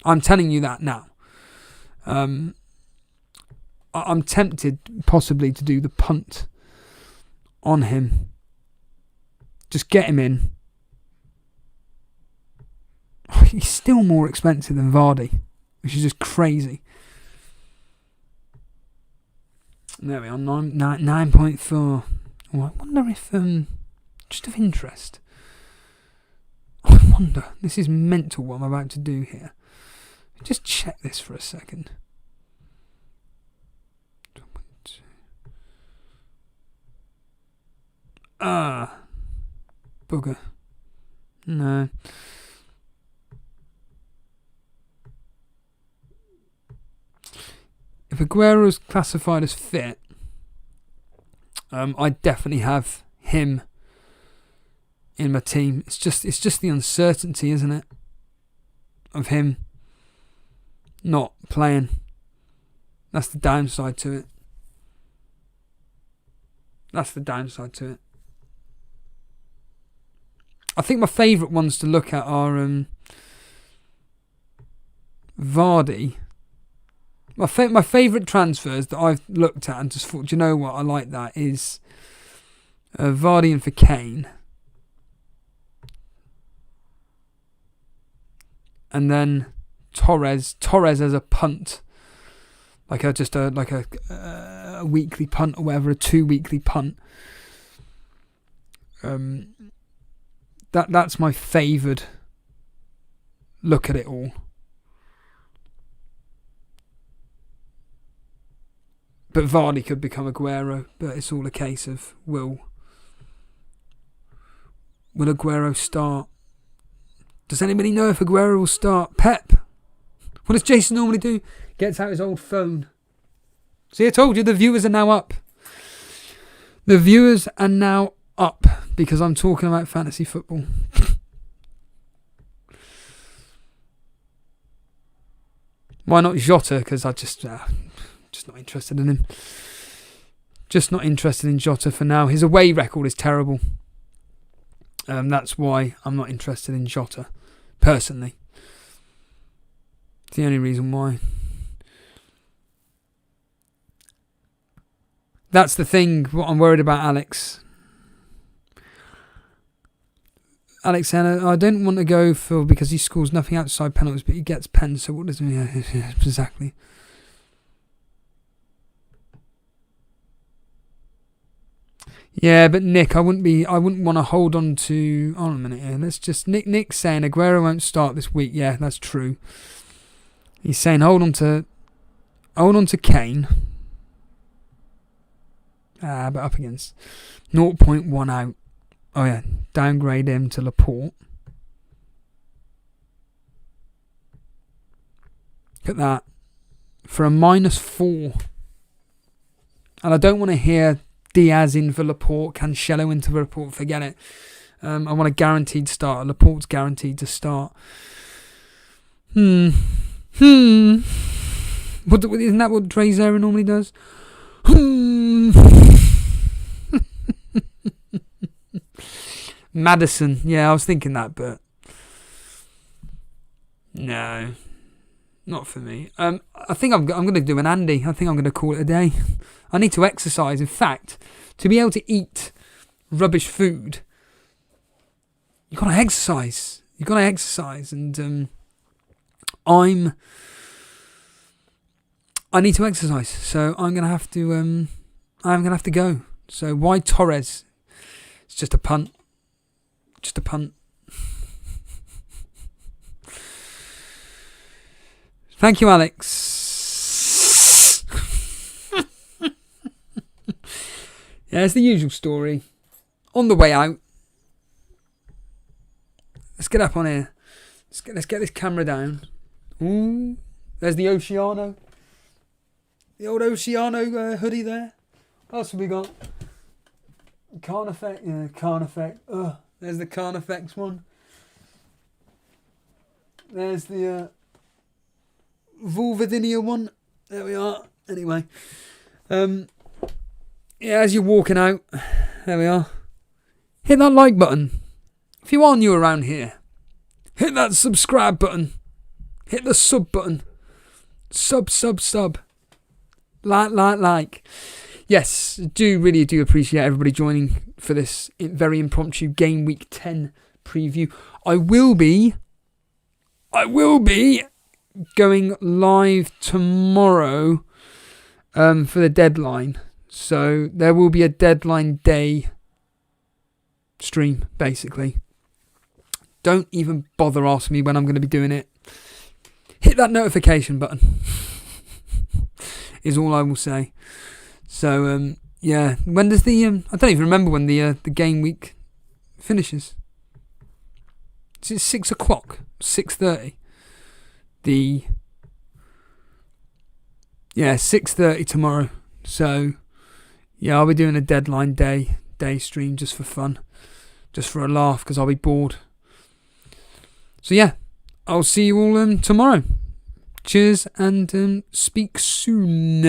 I'm telling you that now. I'm tempted possibly to do the punt on him. Just get him in. Oh, he's still more expensive than Vardy, which is just crazy. There we are, 9.4. Oh, I wonder if, just of interest. I wonder, this is mental what I'm about to do here. Just check this for a second. Bugger. No. If Aguero is classified as fit, I definitely have him in my team. It's just the uncertainty, isn't it, of him not playing. That's the downside to it. I think my favourite ones to look at are Vardy. My favourite transfers that I've looked at and just thought, do you know what, I like that, is Vardy and for Kane. And then Torres as a punt. Like a weekly punt or whatever, a 2-weekly punt. That's my favoured look at it all. But Vardy could become Aguero, but it's all a case of will Aguero start? Does anybody know if Aguero will start? Pep. What does Jason normally do? Gets out his old phone. See, I told you the viewers are now up. The viewers are now up because I'm talking about fantasy football. Why not Jota? Because I just not interested in him. Just not interested in Jota for now. His away record is terrible. That's why I'm not interested in Jota, personally. It's the only reason why. That's the thing, what I'm worried about, Alex. Alexander, I don't want to go for because he scores nothing outside penalties, but he gets pens. So what does he? Yeah, exactly. Yeah, but Nick, I wouldn't want to hold on to. Hold on a minute here. Let's just Nick's saying Aguero won't start this week. Yeah, that's true. He's saying hold on to Kane. But up against 0.1 out. Oh yeah, downgrade him to Laporte. Look at that. For a -4. And I don't want to hear Diaz in for Laporte, Cancelo into Laporte, forget it. I want a guaranteed start. Laporte's guaranteed to start. Isn't that what Trey Zera normally does? Maddison. Yeah, I was thinking that, but no, not for me. I think I'm going to do an Andy. I think I'm going to call it a day. I need to exercise. In fact, to be able to eat rubbish food, you've got to exercise. And I need to exercise, so I'm gonna have to go. So why Torres? It's just a punt. Thank you, Alex. Yeah, it's the usual story. On the way out, let's get up on here. Let's get this camera down. Ooh, there's the Oceano. The old Oceano hoodie there. What else have we got? Carnifex. Yeah, Carnifex. There's the Carnifex one. There's the Vulvadinia one. There we are. Anyway. Yeah, as you're walking out, there we are. Hit that like button. If you are new around here, hit that subscribe button. Hit the sub button. Sub. Like. Yes, really do appreciate everybody joining for this very impromptu Game Week 10 preview. I will be going live tomorrow for the deadline. So there will be a deadline day stream, basically. Don't even bother asking me when I'm going to be doing it. Hit that notification button is all I will say. So, yeah. When does the... I don't even remember when the game week finishes. Is it 6 o'clock? 6:30? 6:30 tomorrow. So, yeah, I'll be doing a deadline day stream just for fun. Just for a laugh, because I'll be bored. So, yeah. I'll see you all tomorrow. Cheers and speak soon.